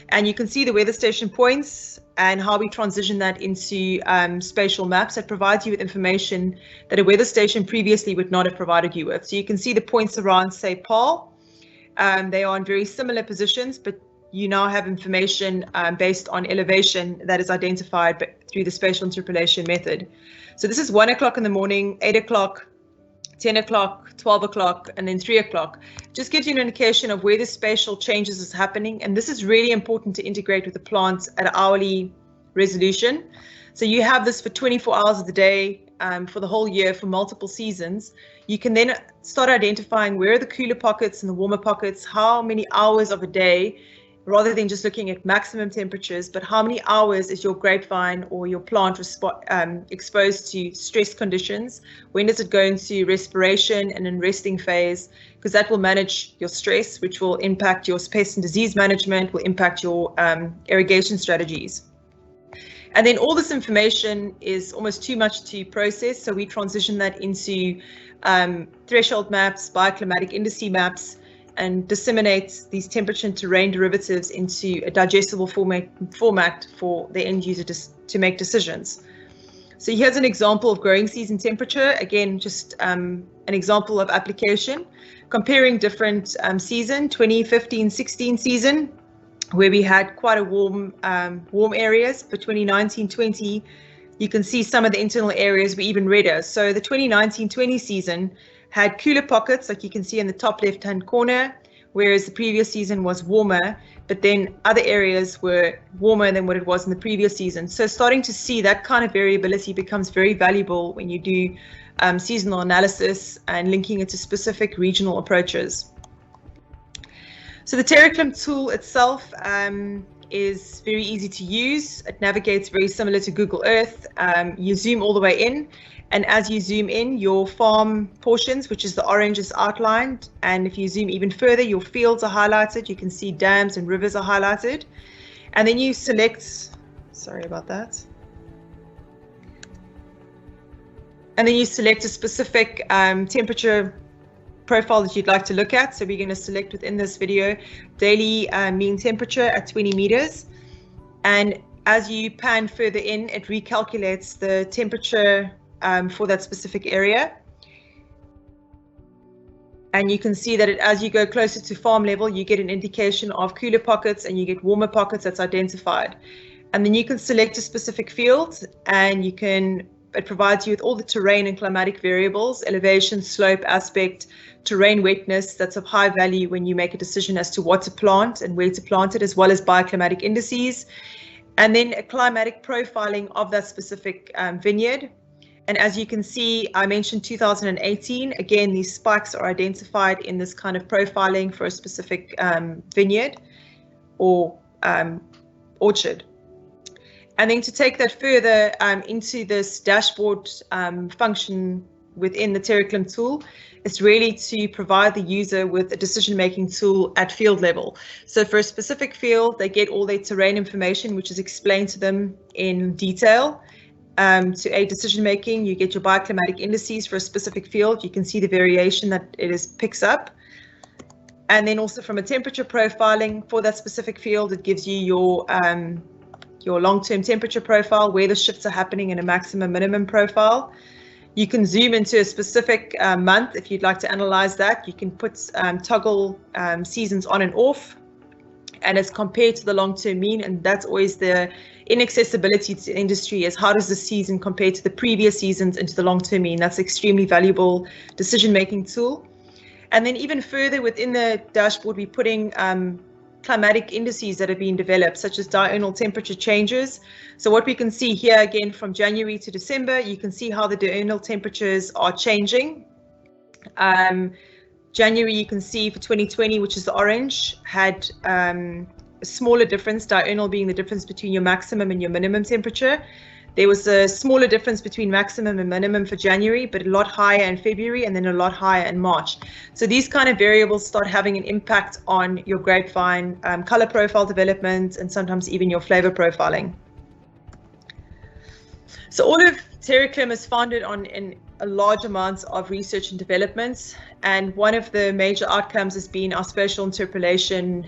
And you can see the weather station points and how we transition that into spatial maps that provide you with information that a weather station previously would not have provided you with. So you can see the points around, say, Pessl. They are in very similar positions, but you now have information based on elevation that is identified through the spatial interpolation method. So this is 1 o'clock in the morning, 8 o'clock, 10 o'clock, 12 o'clock, and then 3 o'clock. Just gives you an indication of where the spatial changes is happening. And this is really important to integrate with the plants at an hourly resolution. So you have this for 24 hours of the day, for the whole year, for multiple seasons. You can then start identifying where are the cooler pockets and the warmer pockets, how many hours of a day, rather than just looking at maximum temperatures, but how many hours is your grapevine or your plant exposed to stress conditions? When does it go into respiration and in resting phase? Because that will manage your stress, which will impact your pest and disease management, will impact your irrigation strategies. And then all this information is almost too much to process, so we transition that into threshold maps, bioclimatic indice maps, and disseminate these temperature and terrain derivatives into a digestible format for the end user to make decisions. So here's an example of growing season temperature. Again, just an example of application, comparing different season, 2015-16 season, where we had quite a warm areas, but 2019-20, you can see some of the internal areas were even redder. So the 2019-20 season had cooler pockets, like you can see in the top left-hand corner, whereas the previous season was warmer, but then other areas were warmer than what it was in the previous season. So starting to see that kind of variability becomes very valuable when you do seasonal analysis and linking it to specific regional approaches. So the TerraClim tool itself is very easy to use. It navigates very similar to Google Earth. You zoom all the way in, and as you zoom in, your farm portions, which is the orange, is outlined. And if you zoom even further, your fields are highlighted. You can see dams and rivers are highlighted. And then you select, sorry about that. And then you select a specific temperature profile that you'd like to look at. So we're going to select within this video daily mean temperature at 20 meters. And as you pan further in, it recalculates the temperature for that specific area. And you can see that as you go closer to farm level, you get an indication of cooler pockets and you get warmer pockets that's identified. And then you can select a specific field, and it provides you with all the terrain and climatic variables, elevation, slope, aspect, terrain wetness, that's of high value when you make a decision as to what to plant and where to plant it, as well as bioclimatic indices. And then a climatic profiling of that specific vineyard. And as you can see, I mentioned 2018. Again, these spikes are identified in this kind of profiling for a specific vineyard or orchard. And then to take that further into this dashboard function within the TerraClim tool, is really to provide the user with a decision-making tool at field level. So for a specific field, they get all their terrain information, which is explained to them in detail. To aid decision-making, you get your bioclimatic indices for a specific field. You can see the variation that it picks up. And then also from a temperature profiling for that specific field, it gives you your long-term temperature profile, where the shifts are happening in a maximum minimum profile. You can zoom into a specific month if you'd like to analyze that. You can put toggle seasons on and off, and it's compared to the long-term mean. And that's always the inaccessibility to industry, is how does the season compare to the previous seasons into the long-term mean. That's an extremely valuable decision-making tool. And then even further within the dashboard, we're putting climatic indices that have been developed, such as diurnal temperature changes. So what we can see here, again, from January to December, you can see how the diurnal temperatures are changing. January, you can see for 2020, which is the orange, had a smaller difference, diurnal being the difference between your maximum and your minimum temperature. There was a smaller difference between maximum and minimum for January, but a lot higher in February and then a lot higher in March. So these kind of variables start having an impact on your grapevine color profile development, and sometimes even your flavor profiling. So all of TerraClim is founded on a large amount of research and development, and one of the major outcomes has been our spatial interpolation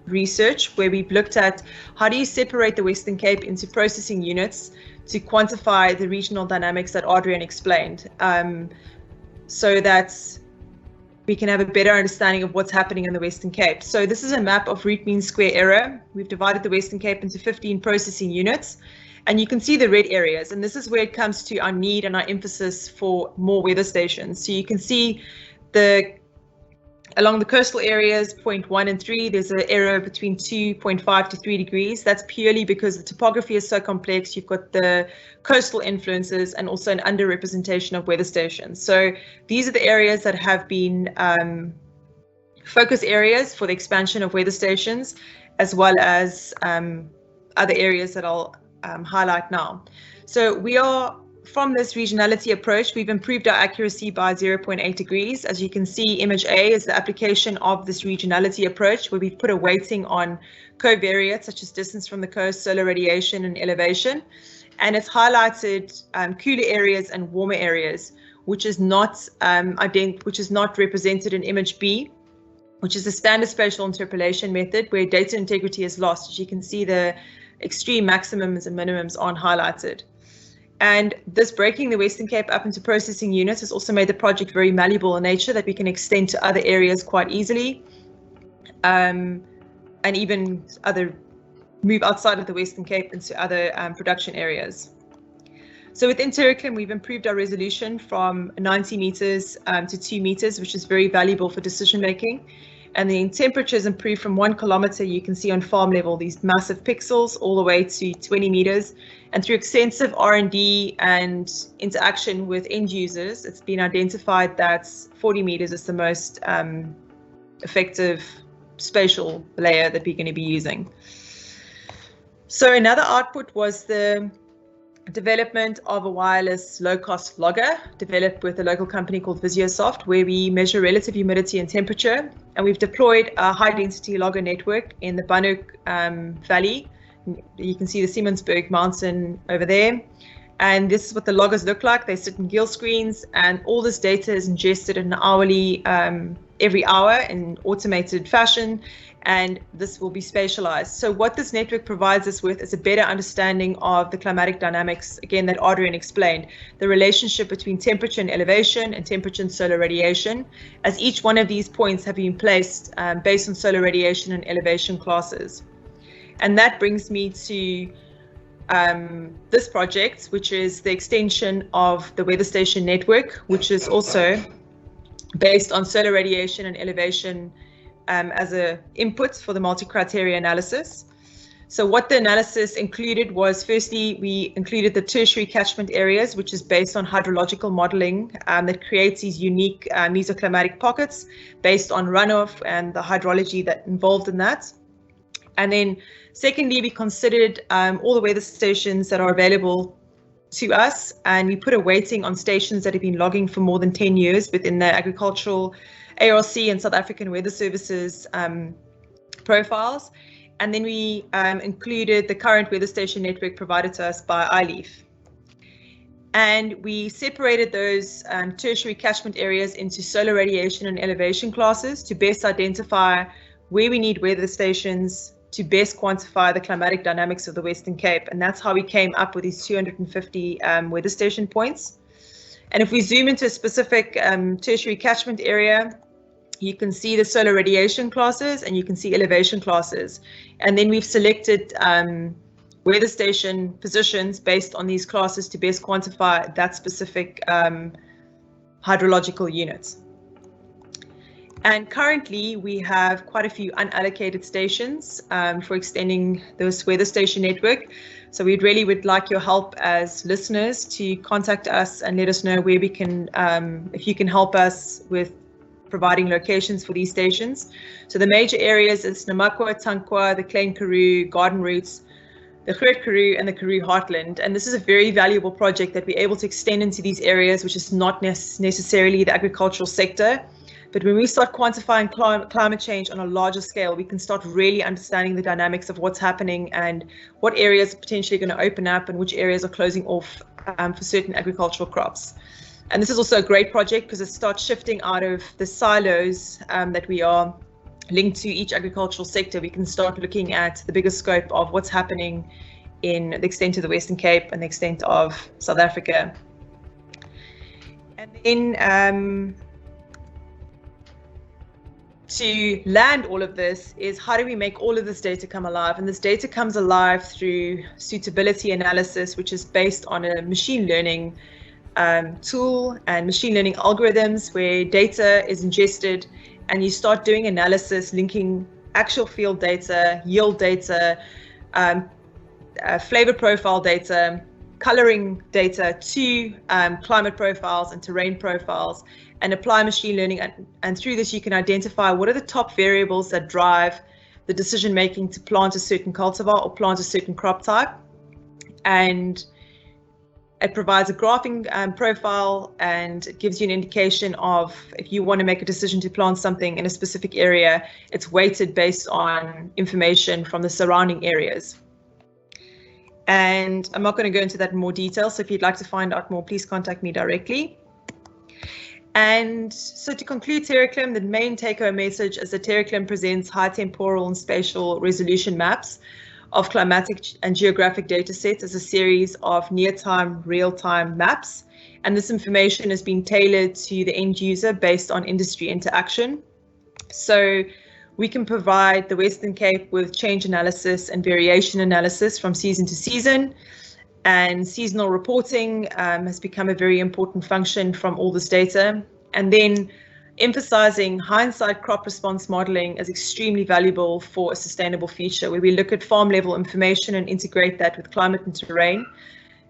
research, where we've looked at how do you separate the Western Cape into processing units to quantify the regional dynamics that Adriaan explained, so that we can have a better understanding of what's happening in the Western Cape. So this is a map of root mean square error. We've divided the Western Cape into 15 processing units, and you can see the red areas, and this is where it comes to our need and our emphasis for more weather stations. So you can see along the coastal areas, 0.1 and 3, there's an error between 2.5 to 3 degrees. That's purely because the topography is so complex. You've got the coastal influences and also an underrepresentation of weather stations. So these are the areas that have been focus areas for the expansion of weather stations, as well as other areas that I'll highlight now. So from this regionality approach, we've improved our accuracy by 0.8 degrees. As you can see, image A is the application of this regionality approach, where we've put a weighting on covariates such as distance from the coast, solar radiation, and elevation. And it's highlighted cooler areas and warmer areas, which is not represented in image B, which is the standard spatial interpolation method, where data integrity is lost. As you can see, the extreme maximums and minimums aren't highlighted. And this breaking the Western Cape up into processing units has also made the project very malleable in nature, that we can extend to other areas quite easily, and even move outside of the Western Cape into other production areas. So within TerraClim, we've improved our resolution from 90 meters to 2 meters, which is very valuable for decision making. And the temperatures improved from 1 kilometer, you can see on farm level, these massive pixels, all the way to 20 meters. And through extensive R&D and interaction with end users, it's been identified that 40 meters is the most effective spatial layer that we're going to be using. So another output was the development of a wireless low-cost logger developed with a local company called Geosmart, where we measure relative humidity and temperature, and we've deployed a high-density logger network in the Bannock Valley. You can see the Siemensberg mountain over there, and this is what the loggers look like. They sit in gill screens, and all this data is ingested in an hourly, every hour in automated fashion, and this will be spatialized. So what this network provides us with is a better understanding of the climatic dynamics, again, that Adriaan explained, the relationship between temperature and elevation and temperature and solar radiation, as each one of these points have been placed based on solar radiation and elevation classes. And that brings me to this project, which is the extension of the weather station network, which is also based on solar radiation and elevation as a input for the multi-criteria analysis. So what the analysis included was, firstly, we included the tertiary catchment areas, which is based on hydrological modeling that creates these unique mesoclimatic pockets based on runoff and the hydrology that involved in that. And then secondly, we considered all the weather stations that are available to us, and we put a weighting on stations that have been logging for more than 10 years within the agricultural ARC and South African Weather Services profiles. And then we included the current weather station network provided to us by iLeaf. And we separated those tertiary catchment areas into solar radiation and elevation classes to best identify where we need weather stations to best quantify the climatic dynamics of the Western Cape. And that's how we came up with these 250 weather station points. And if we zoom into a specific tertiary catchment area, you can see the solar radiation classes and you can see elevation classes. And then we've selected weather station positions based on these classes to best quantify that specific hydrological units. And currently we have quite a few unallocated stations for extending this weather station network. So we really would like your help as listeners to contact us and let us know where we can, if you can help us with providing locations for these stations. So the major areas is Namakwa, Tankwa, the Klein Karoo, Garden Roots, the Groot Karoo and the Karoo Heartland. And this is a very valuable project that we're able to extend into these areas, which is not necessarily the agricultural sector. But when we start quantifying climate change on a larger scale, we can start really understanding the dynamics of what's happening and what areas are potentially going to open up and which areas are closing off for certain agricultural crops. And this is also a great project because it starts shifting out of the silos that we are linked to each agricultural sector. We can start looking at the bigger scope of what's happening in the extent of the Western Cape and the extent of South Africa. And then to land all of this is how do we make all of this data come alive? And this data comes alive through suitability analysis, which is based on a machine learning tool and machine learning algorithms where data is ingested and you start doing analysis linking actual field data, yield data, flavor profile data, coloring data to climate profiles and terrain profiles, and apply machine learning. And through this, you can identify what are the top variables that drive the decision making to plant a certain cultivar or plant a certain crop type. And it provides a graphing profile, and it gives you an indication of if you want to make a decision to plant something in a specific area, it's weighted based on information from the surrounding areas. And I'm not going to go into that in more detail, so if you'd like to find out more, please contact me directly. And so to conclude TerraClim, the main take-home message is that TerraClim presents high temporal and spatial resolution maps of climatic and geographic data sets as a series of near-time, real-time maps. And this information has been tailored to the end user based on industry interaction. So we can provide the Western Cape with change analysis and variation analysis from season to season. And seasonal reporting has become a very important function from all this data. And then emphasizing hindsight crop response modeling is extremely valuable for a sustainable future, where we look at farm level information and integrate that with climate and terrain.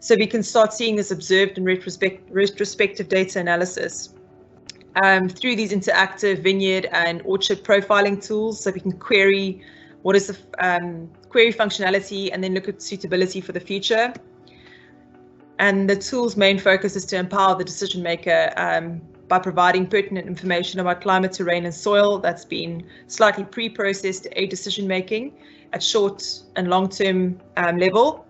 So we can start seeing this observed and retrospective data analysis. through these interactive vineyard and orchard profiling tools, so we can query what is the query functionality and then look at suitability for the future. And the tool's main focus is to empower the decision maker by providing pertinent information about climate, terrain and soil that's been slightly pre-processed to aid decision making at short and long-term level.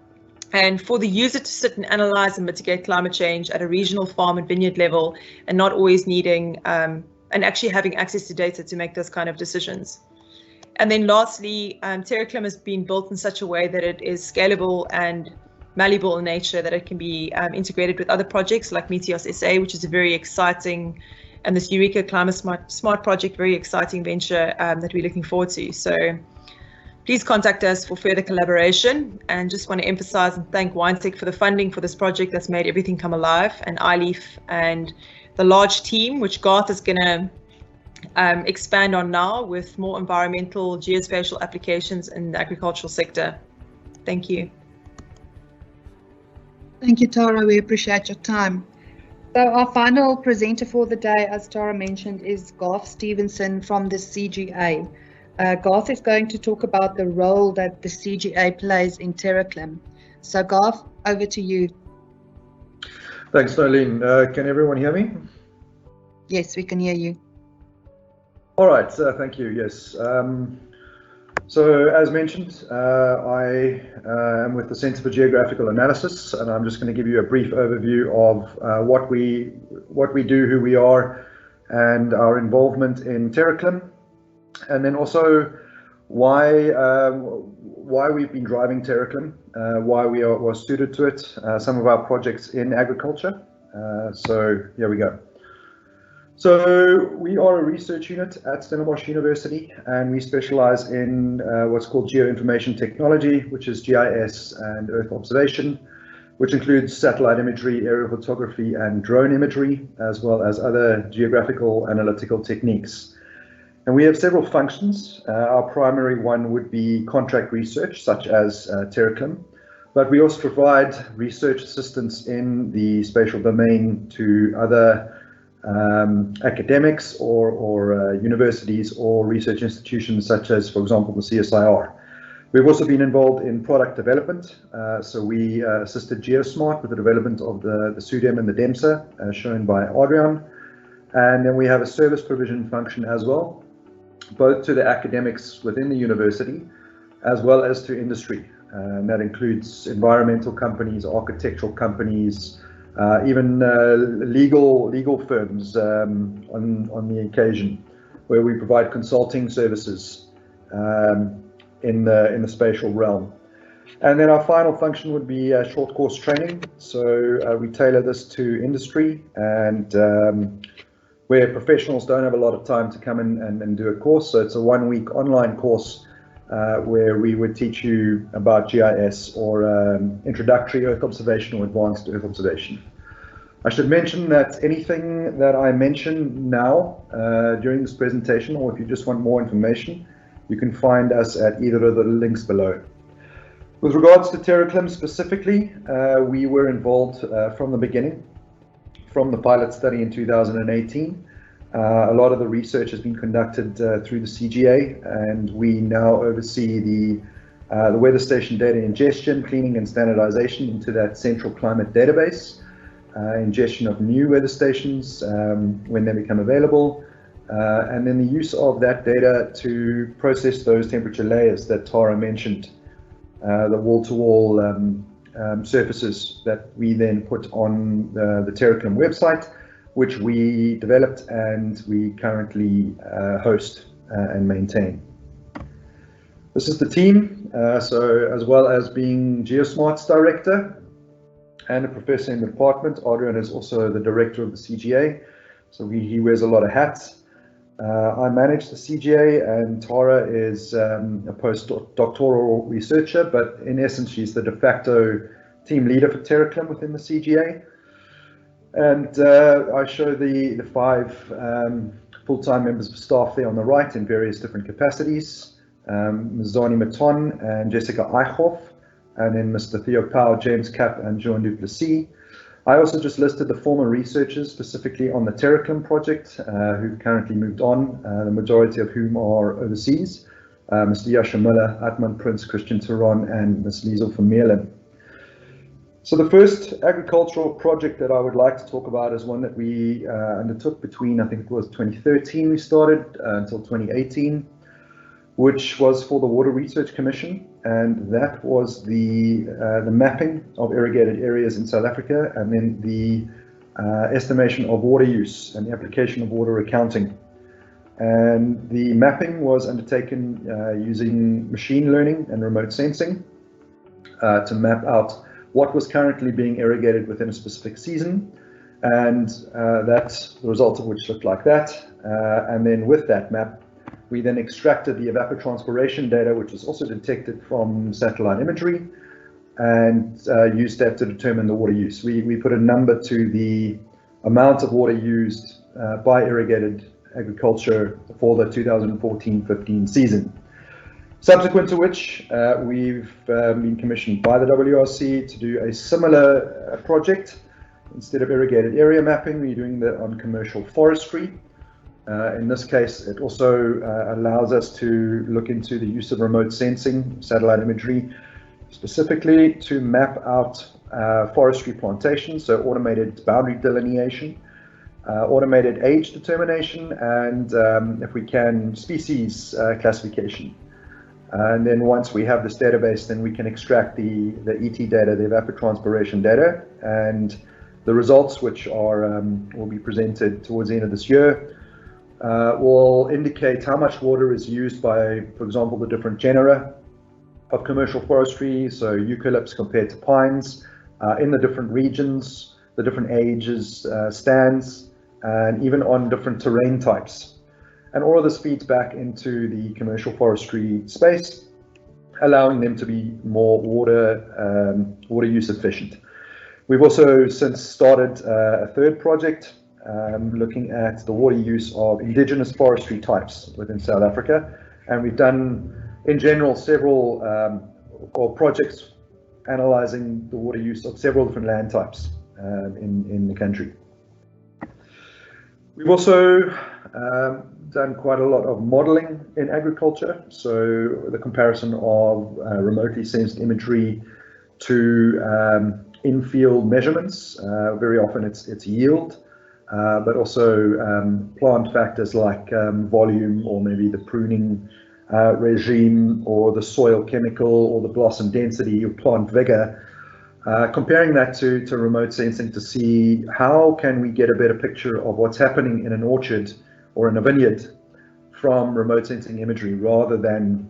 And for the user to sit and analyze and mitigate climate change at a regional farm and vineyard level, and not always needing and actually having access to data to make those kind of decisions. And then lastly, TerraClim has been built in such a way that it is scalable and malleable in nature, that it can be integrated with other projects like METOS SA, which is a very exciting, and this Eureka Climate Smart project, very exciting venture that we're looking forward to. So please contact us for further collaboration, and just want to emphasize and thank WineTech for the funding for this project that's made everything come alive, and iLeaf and the large team, which Garth is going to expand on now with more environmental geospatial applications in the agricultural sector. Thank you. Thank you, Tara. We appreciate your time. So our final presenter for the day, as Tara mentioned, is Garth Stephenson from the CGA. Garth is going to talk about the role that the CGA plays in TerraClim. So Garth, over to you. Thanks, Nolene. Can everyone hear me? Yes, we can hear you. All right, thank you, yes. So as mentioned, I am with the Centre for Geographical Analysis, and I'm just going to give you a brief overview of what we do, who we are, and our involvement in TerraClim, and then also why we've been driving TerraClim, why we are suited to it, some of our projects in agriculture. So here we go. So we are a research unit at Stellenbosch University, and we specialize in what's called geoinformation technology, which is GIS and Earth observation, which includes satellite imagery, aerial photography, and drone imagery, as well as other geographical analytical techniques. And we have several functions. Our primary one would be contract research, such as TerraClim, but we also provide research assistance in the spatial domain to other academics or universities or research institutions, such as, for example, the CSIR. We've also been involved in product development, so we assisted Geosmart with the development of the SUDEM and the DEMSA, shown by Adriaan. And then we have a service provision function as well, both to the academics within the university as well as to industry. And that includes environmental companies, architectural companies, even legal firms on the occasion, where we provide consulting services in the spatial realm. And then our final function would be short course training. So we tailor this to industry, and where professionals don't have a lot of time to come in and do a course. So it's a 1-week online course where we would teach you about GIS or introductory Earth observation or advanced Earth observation. I should mention that anything that I mention now during this presentation, or if you just want more information, you can find us at either of the links below. With regards to TerraClim specifically, we were involved from the beginning, from the pilot study in 2018. A lot of the research has been conducted through the CGA, and we now oversee the weather station data ingestion, cleaning and standardization into that central climate database, ingestion of new weather stations when they become available, and then the use of that data to process those temperature layers that Tara mentioned, the wall-to-wall surfaces that we then put on the TerraClim website, which we developed and we currently host and maintain. This is the team, so as well as being Geosmart's director and a professor in the department, Adriaan is also the director of the CGA, so he wears a lot of hats. I manage the CGA, and Tara is a postdoctoral researcher, but in essence she's the de facto team leader for TerraClim within the CGA. And I show the 5 full-time members of staff there on the right in various different capacities. Ms. Zani Maton and Jessica Eichhoff, and then Mr. Theo Powell, James Kapp, and Jean Duplessis. I also just listed the former researchers specifically on the TerraClim project who've currently moved on, the majority of whom are overseas. Mr. Jascha Müller, Adman Prince, Christian Theron, and Ms. Liesel van Meerlen. So the first agricultural project that I would like to talk about is one that we undertook between, I think it was 2013 we started until 2018, which was for the Water Research Commission, and that was the mapping of irrigated areas in South Africa, and then the estimation of water use and the application of water accounting. And the mapping was undertaken using machine learning and remote sensing to map out what was currently being irrigated within a specific season, and that's the result of which looked like that. And then with that map, we then extracted the evapotranspiration data, which was also detected from satellite imagery, and used that to determine the water use. We put a number to the amount of water used by irrigated agriculture for the 2014-15 season. Subsequent to which, we've been commissioned by the WRC to do a similar project. Instead of irrigated area mapping, we're doing that on commercial forestry. In this case, it also allows us to look into the use of remote sensing, satellite imagery, specifically to map out forestry plantations, so automated boundary delineation, automated age determination, and if we can, species classification. And then once we have this database, then we can extract the ET data, the evapotranspiration data, and the results, which are will be presented towards the end of this year, will indicate how much water is used by, for example, the different genera of commercial forestry, so eucalypts compared to pines, in the different regions, the different ages, stands, and even on different terrain types. And all of this feeds back into the commercial forestry space, allowing them to be more water use efficient. We've also since started a third project looking at the water use of indigenous forestry types within South Africa. And we've done, in general, several projects analyzing the water use of several different land types in the country. We've also done quite a lot of modeling in agriculture, so the comparison of remotely sensed imagery to in-field measurements. Very often it's yield, but also plant factors like volume, or maybe the pruning regime, or the soil chemical, or the blossom density, or plant vigor. Comparing that to remote sensing to see how can we get a better picture of what's happening in an orchard or in a vineyard from remote sensing imagery, rather than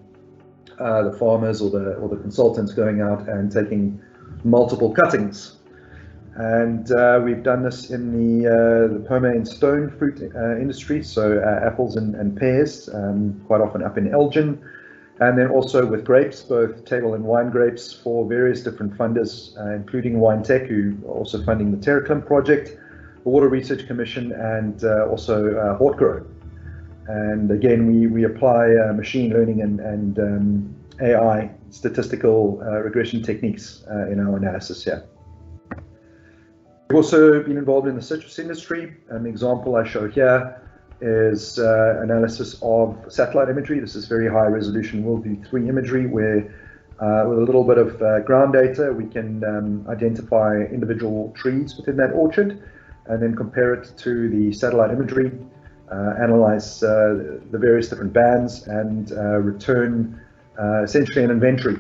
the farmers or the consultants going out and taking multiple cuttings. And we've done this in the pome and stone fruit industry, so apples and pears, quite often up in Elgin. And then also with grapes, both table and wine grapes, for various different funders, including WineTech, who are also funding the TerraClim project, the Water Research Commission, and also Hortgrow. And again, we apply machine learning and AI, statistical regression techniques in our analysis here. We've also been involved in the citrus industry. An example I show here is analysis of satellite imagery. This is very high resolution World View 3 imagery, where with a little bit of ground data, we can identify individual trees within that orchard, and then compare it to the satellite imagery, analyze the various different bands, and return essentially an inventory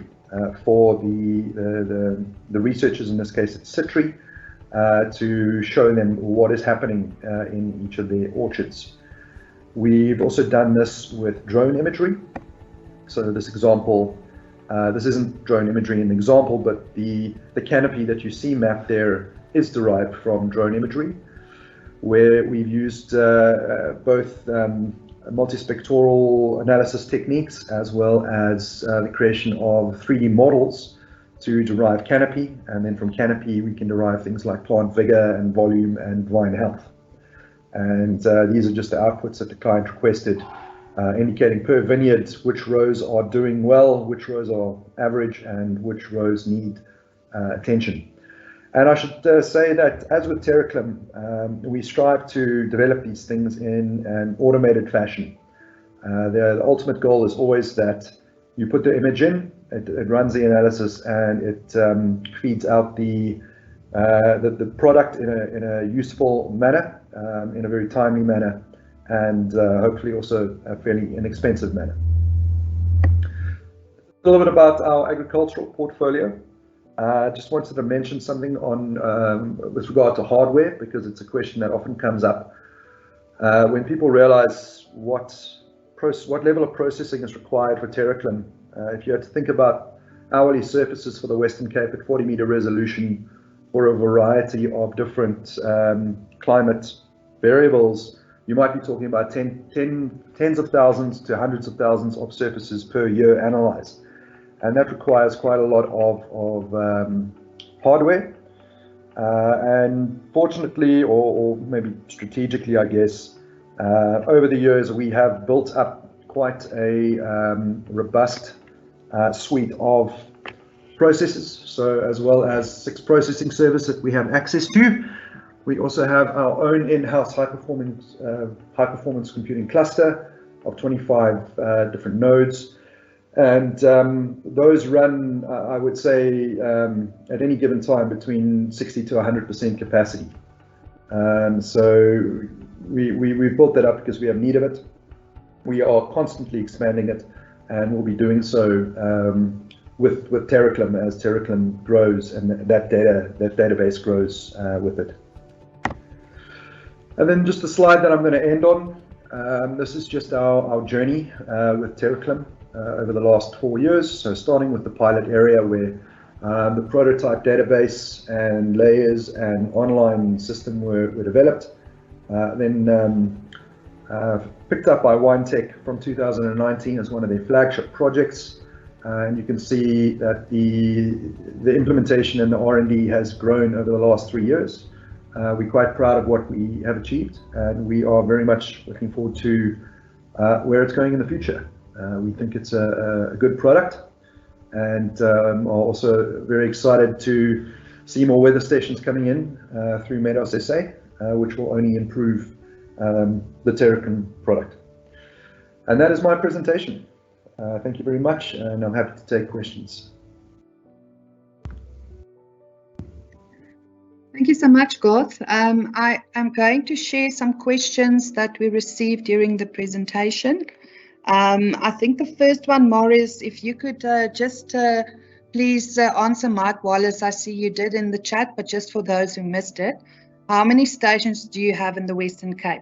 for the researchers, in this case it's Citri, to show them what is happening in each of their orchards. We've also done this with drone imagery. So this example, this isn't drone imagery in the example, but the canopy that you see mapped there is derived from drone imagery, where we've used both multispectoral analysis techniques as well as the creation of 3D models to derive canopy, and then from canopy we can derive things like plant vigor and volume and vine health. And these are just the outputs that the client requested, indicating per vineyard which rows are doing well, which rows are average, and which rows need attention. And I should say that, as with TerraClim, we strive to develop these things in an automated fashion. The ultimate goal is always that you put the image in, it runs the analysis, and it feeds out the product in a useful manner, in a very timely manner, and hopefully also a fairly inexpensive manner. A little bit about our agricultural portfolio. Just wanted to mention something on with regard to hardware, because it's a question that often comes up when people realize what level of processing is required for TerraClim. If you had to think about hourly surfaces for the Western Cape at 40-meter resolution for a variety of different climate variables, you might be talking about tens of thousands to hundreds of thousands of surfaces per year analyzed. And that requires quite a lot of hardware. And fortunately, or maybe strategically, I guess, over the years, we have built up quite a robust suite of processors. So as well as 6 processing servers that we have access to, we also have our own in-house high-performance computing cluster of 25 different nodes. And those run, I would say, at any given time between 60 to 100% capacity. So we built that up because we have need of it. We are constantly expanding it, and we'll be doing so with TerraClim as TerraClim grows and that database grows with it. And then just the slide that I'm going to end on. This is just our journey with TerraClim over the last 4 years. So starting with the pilot area where the prototype database and layers and online system were developed. Then picked up by WineTech from 2019 as one of their flagship projects. And you can see that the implementation and the R&D has grown over the last 3 years. We're quite proud of what we have achieved, and we are very much looking forward to where it's going in the future. We think it's a good product, and are also very excited to see more weather stations coming in through METOS SA, which will only improve the TerraClim product. And that is my presentation. Thank you very much, and I'm happy to take questions. Thank you so much, Garth. I am going to share some questions that we received during the presentation. I think the first one, Marius, if you could just please answer Mike Wallace. I see you did in the chat, but just for those who missed it, how many stations do you have in the Western Cape?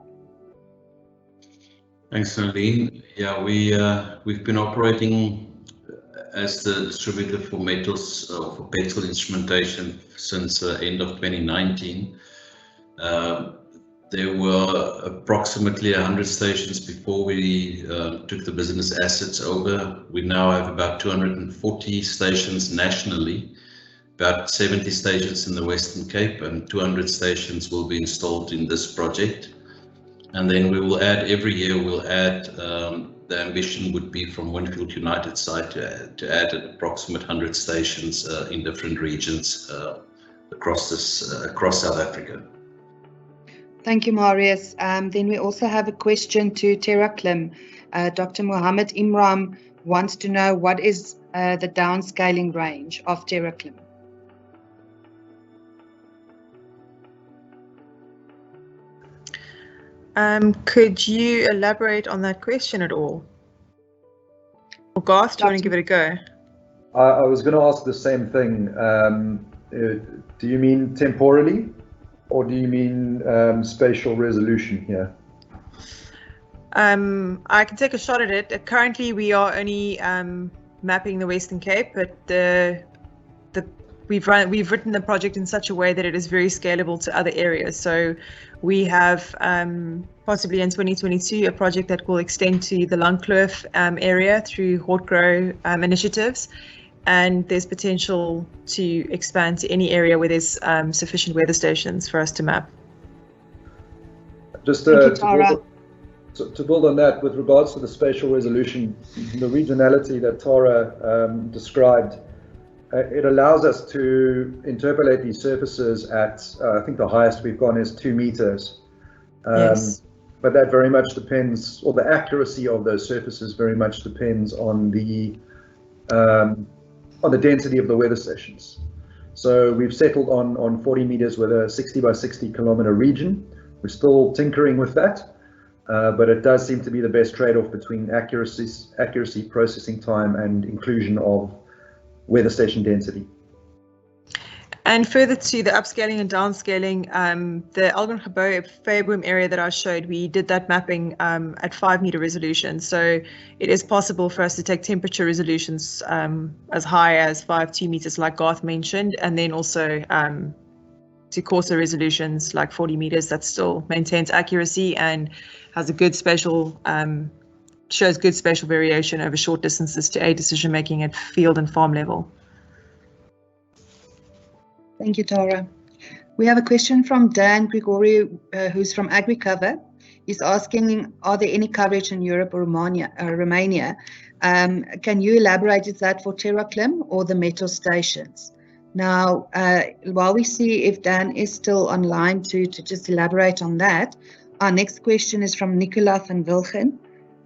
Thanks, Nadine. Yeah, we've been operating as the distributor for METOS, for Pessl instrumentation since the end of 2019. There were approximately 100 stations before we took the business assets over. We now have about 240 stations nationally, about 70 stations in the Western Cape, and 200 stations will be installed in this project. And then we will add, every year we'll add, the ambition would be from Winfield United site to add an approximate 100 stations in different regions across South Africa. Thank you, Marius. Then we also have a question to TerraClim. Dr. Mohammed Imram wants to know what is the downscaling range of TerraClim? Could you elaborate on that question at all? Or Garth, do you want to give it a go? I was going to ask the same thing. Do you mean temporally, or do you mean spatial resolution here? I can take a shot at it. Currently, we are only mapping the Western Cape, but we've written the project in such a way that it is very scalable to other areas. So we have possibly in 2022 a project that will extend to the Langkloof area through Hortgrow initiatives, and there's potential to expand to any area where there's sufficient weather stations for us to map. Just to build on that, with regards to the spatial resolution, the regionality that Tara described it allows us to interpolate these surfaces at, I think the highest we've gone is 2 meters. Yes. But that very much depends, or the accuracy of those surfaces very much depends on the density of the weather stations. So we've settled on 40 meters with a 60 by 60 kilometer region. We're still tinkering with that, but it does seem to be the best trade-off between accuracy, processing time, and inclusion of weather station density. And further to the upscaling and downscaling, the Algengebouw area that I showed, we did that mapping at 5 meter resolution. So it is possible for us to take temperature resolutions as high as 2 meters, like Garth mentioned, and then also to coarser resolutions like 40 meters that still maintains accuracy and has a good spatial, shows good spatial variation over short distances to aid decision making at field and farm level. Thank you, Tara. We have a question from Dan Grigori, who's from AgriCover. He's asking, are there any coverage in Europe or Romania? Can you elaborate, is that for TerraClim or the METOS stations? Now, while we see if Dan is still online to just elaborate on that, our next question is from Nicola van Wilgen.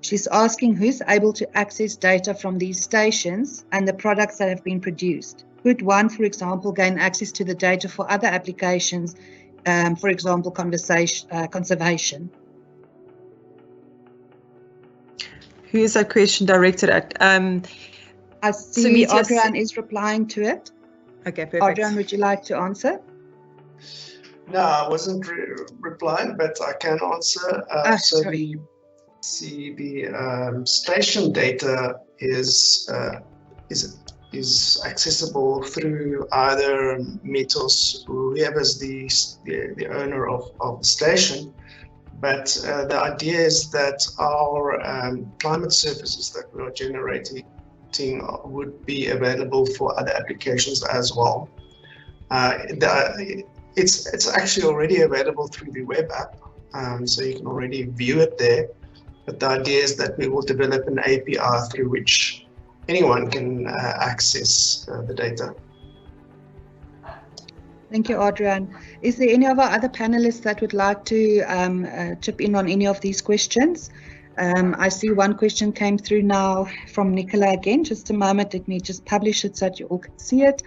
She's asking who's able to access data from these stations and the products that have been produced. Could one, for example, gain access to the data for other applications, for example, conservation? Who is that question directed at? I see Adriaan is replying to it. Okay, perfect. Adriaan, would you like to answer? No, I wasn't replying, but I can answer. Sorry. The station data is accessible through either METOS, whoever's the owner of the station. But the idea is that our climate surfaces that we are generating would be available for other applications as well. It's actually already available through the web app, so you can already view it there. But the idea is that we will develop an API through which anyone can access the data. Thank you, Adriaan. Is there any of our other panelists that would like to chip in on any of these questions? I see one question came through now from Nicola again. Just a moment, let me just publish it so that you all can see it.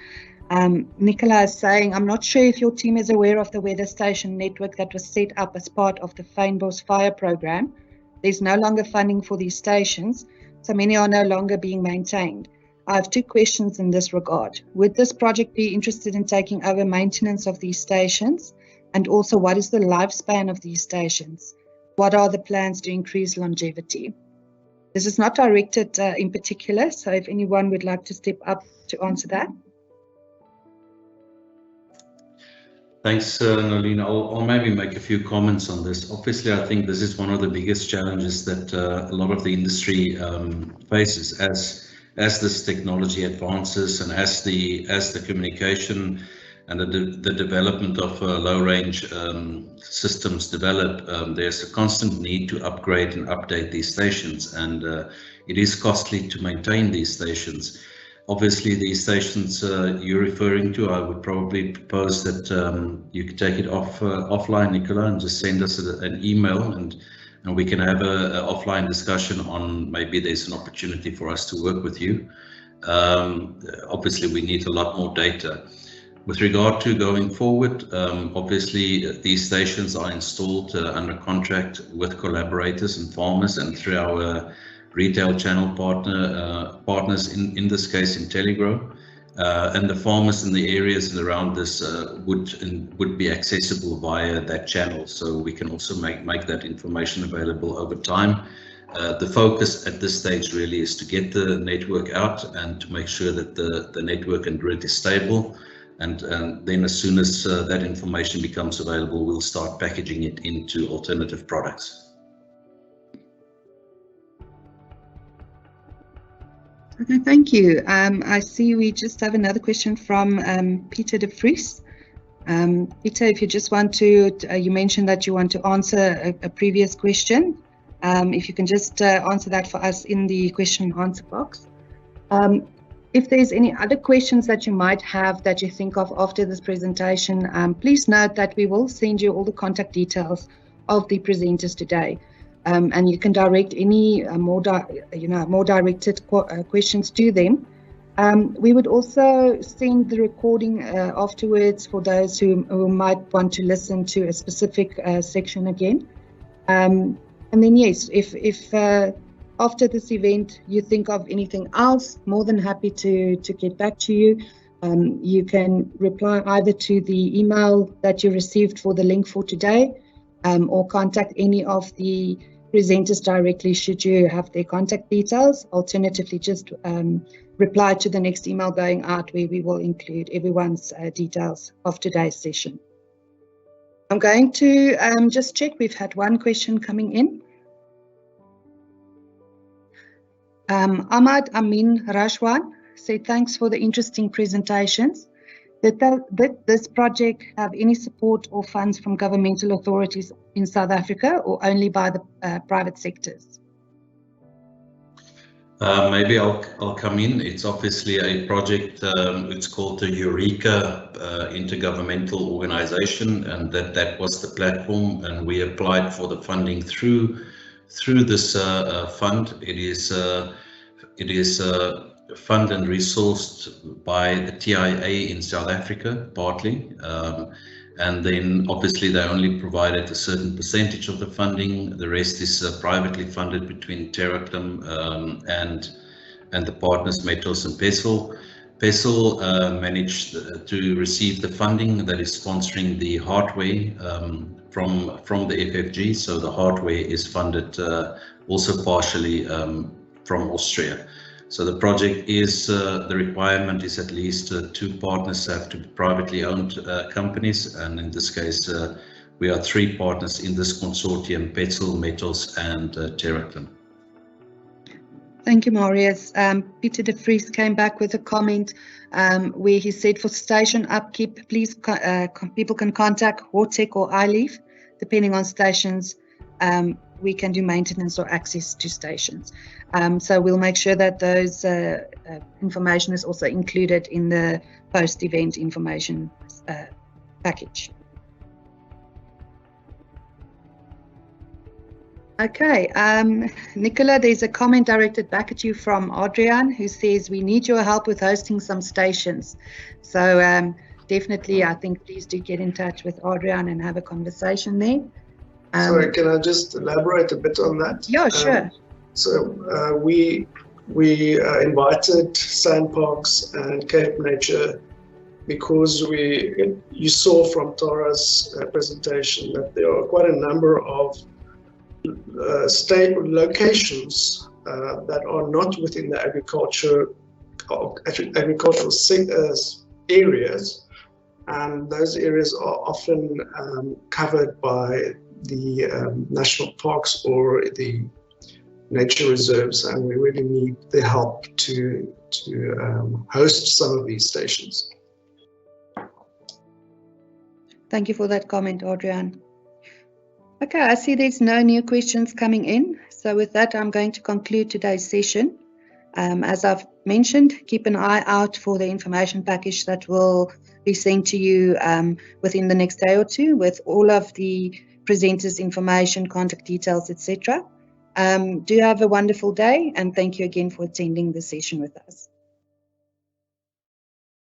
Nicola is saying, I'm not sure if your team is aware of the weather station network that was set up as part of the Fynbos Fire program. There's no longer funding for these stations, so many are no longer being maintained. I have two questions in this regard. Would this project be interested in taking over maintenance of these stations? And also, what is the lifespan of these stations? What are the plans to increase longevity? This is not directed in particular, so if anyone would like to step up to answer that. Thanks, Nolina. I'll maybe make a few comments on this. Obviously, I think this is one of the biggest challenges that a lot of the industry faces as this technology advances and as the communication and the development of low-range systems develop. There's a constant need to upgrade and update these stations, and it is costly to maintain these stations. Obviously, these stations you're referring to, I would probably propose that you could take it offline, Nicola, and just send us an email, and we can have an offline discussion on maybe there's an opportunity for us to work with you. Obviously, we need a lot more data. With regard to going forward, obviously these stations are installed under contract with collaborators and farmers and through our retail channel partners, in this case Intelligro, and the farmers in the areas around this would be accessible via that channel. So we can also make that information available over time. The focus at this stage really is to get the network out and to make sure that the network and grid is stable. And then as soon as that information becomes available, we'll start packaging it into alternative products. Okay, thank you. I see we just have another question from Peter de Vries. Peter, if you just want to, you mentioned that you want to answer a previous question. If you can just answer that for us in the question and answer box. If there's any other questions that you might have that you think of after this presentation, please note that we will send you all the contact details of the presenters today. And you can direct any more directed questions to them. We would also send the recording afterwards for those who might want to listen to a specific section again. And then yes, if after this event you think of anything else, more than happy to get back to you. You can reply either to the email that you received for the link for today, or contact any of the presenters directly should you have their contact details. Alternatively, just reply to the next email going out where we will include everyone's details of today's session. I'm going to just check. We've had one question coming in. Ahmad Amin Rashwan said, thanks for the interesting presentations. Did this project have any support or funds from governmental authorities in South Africa or only by the private sectors? Maybe I'll come in. It's obviously a project, it's called the Eureka Intergovernmental Organization, and that was the platform, and we applied for the funding through this fund. It is funded and resourced by the TIA in South Africa, partly. And then obviously they only provided a certain percentage of the funding. The rest is privately funded between TerraClim and the partners METOS and Pessl. Pessl managed to receive the funding that is sponsoring the hardware from the FFG. So the hardware is funded also partially from Austria. So the project is, the requirement is at least 2 partners have to be privately owned companies, and in this case we are 3 partners in this consortium: Pessl, METOS and TerraClim. Thank you, Marius. Peter de Vries came back with a comment where he said, for station upkeep, please people can contact Hortec or iLeaf, depending on stations. We can do maintenance or access to stations. So we'll make sure that those information is also included in the post-event information package. Okay, Nicola, there's a comment directed back at you from Adriaan, who says, we need your help with hosting some stations. So definitely, I think please do get in touch with Adriaan and have a conversation there. Sorry, can I just elaborate a bit on that? Yeah, sure. So we invited Sandparks and Cape Nature because you saw from Tara's presentation that there are quite a number of state locations that are not within the agricultural areas, and those areas are often covered by the national parks or the nature reserves, and we really need the help to host some of these stations. Thank you for that comment, Adriaan. Okay, I see there's no new questions coming in. So with that, I'm going to conclude today's session. As I've mentioned, keep an eye out for the information package that will be sent to you within the next day or two with all of the presenters' information, contact details, etc. Do have a wonderful day, and thank you again for attending the session with us.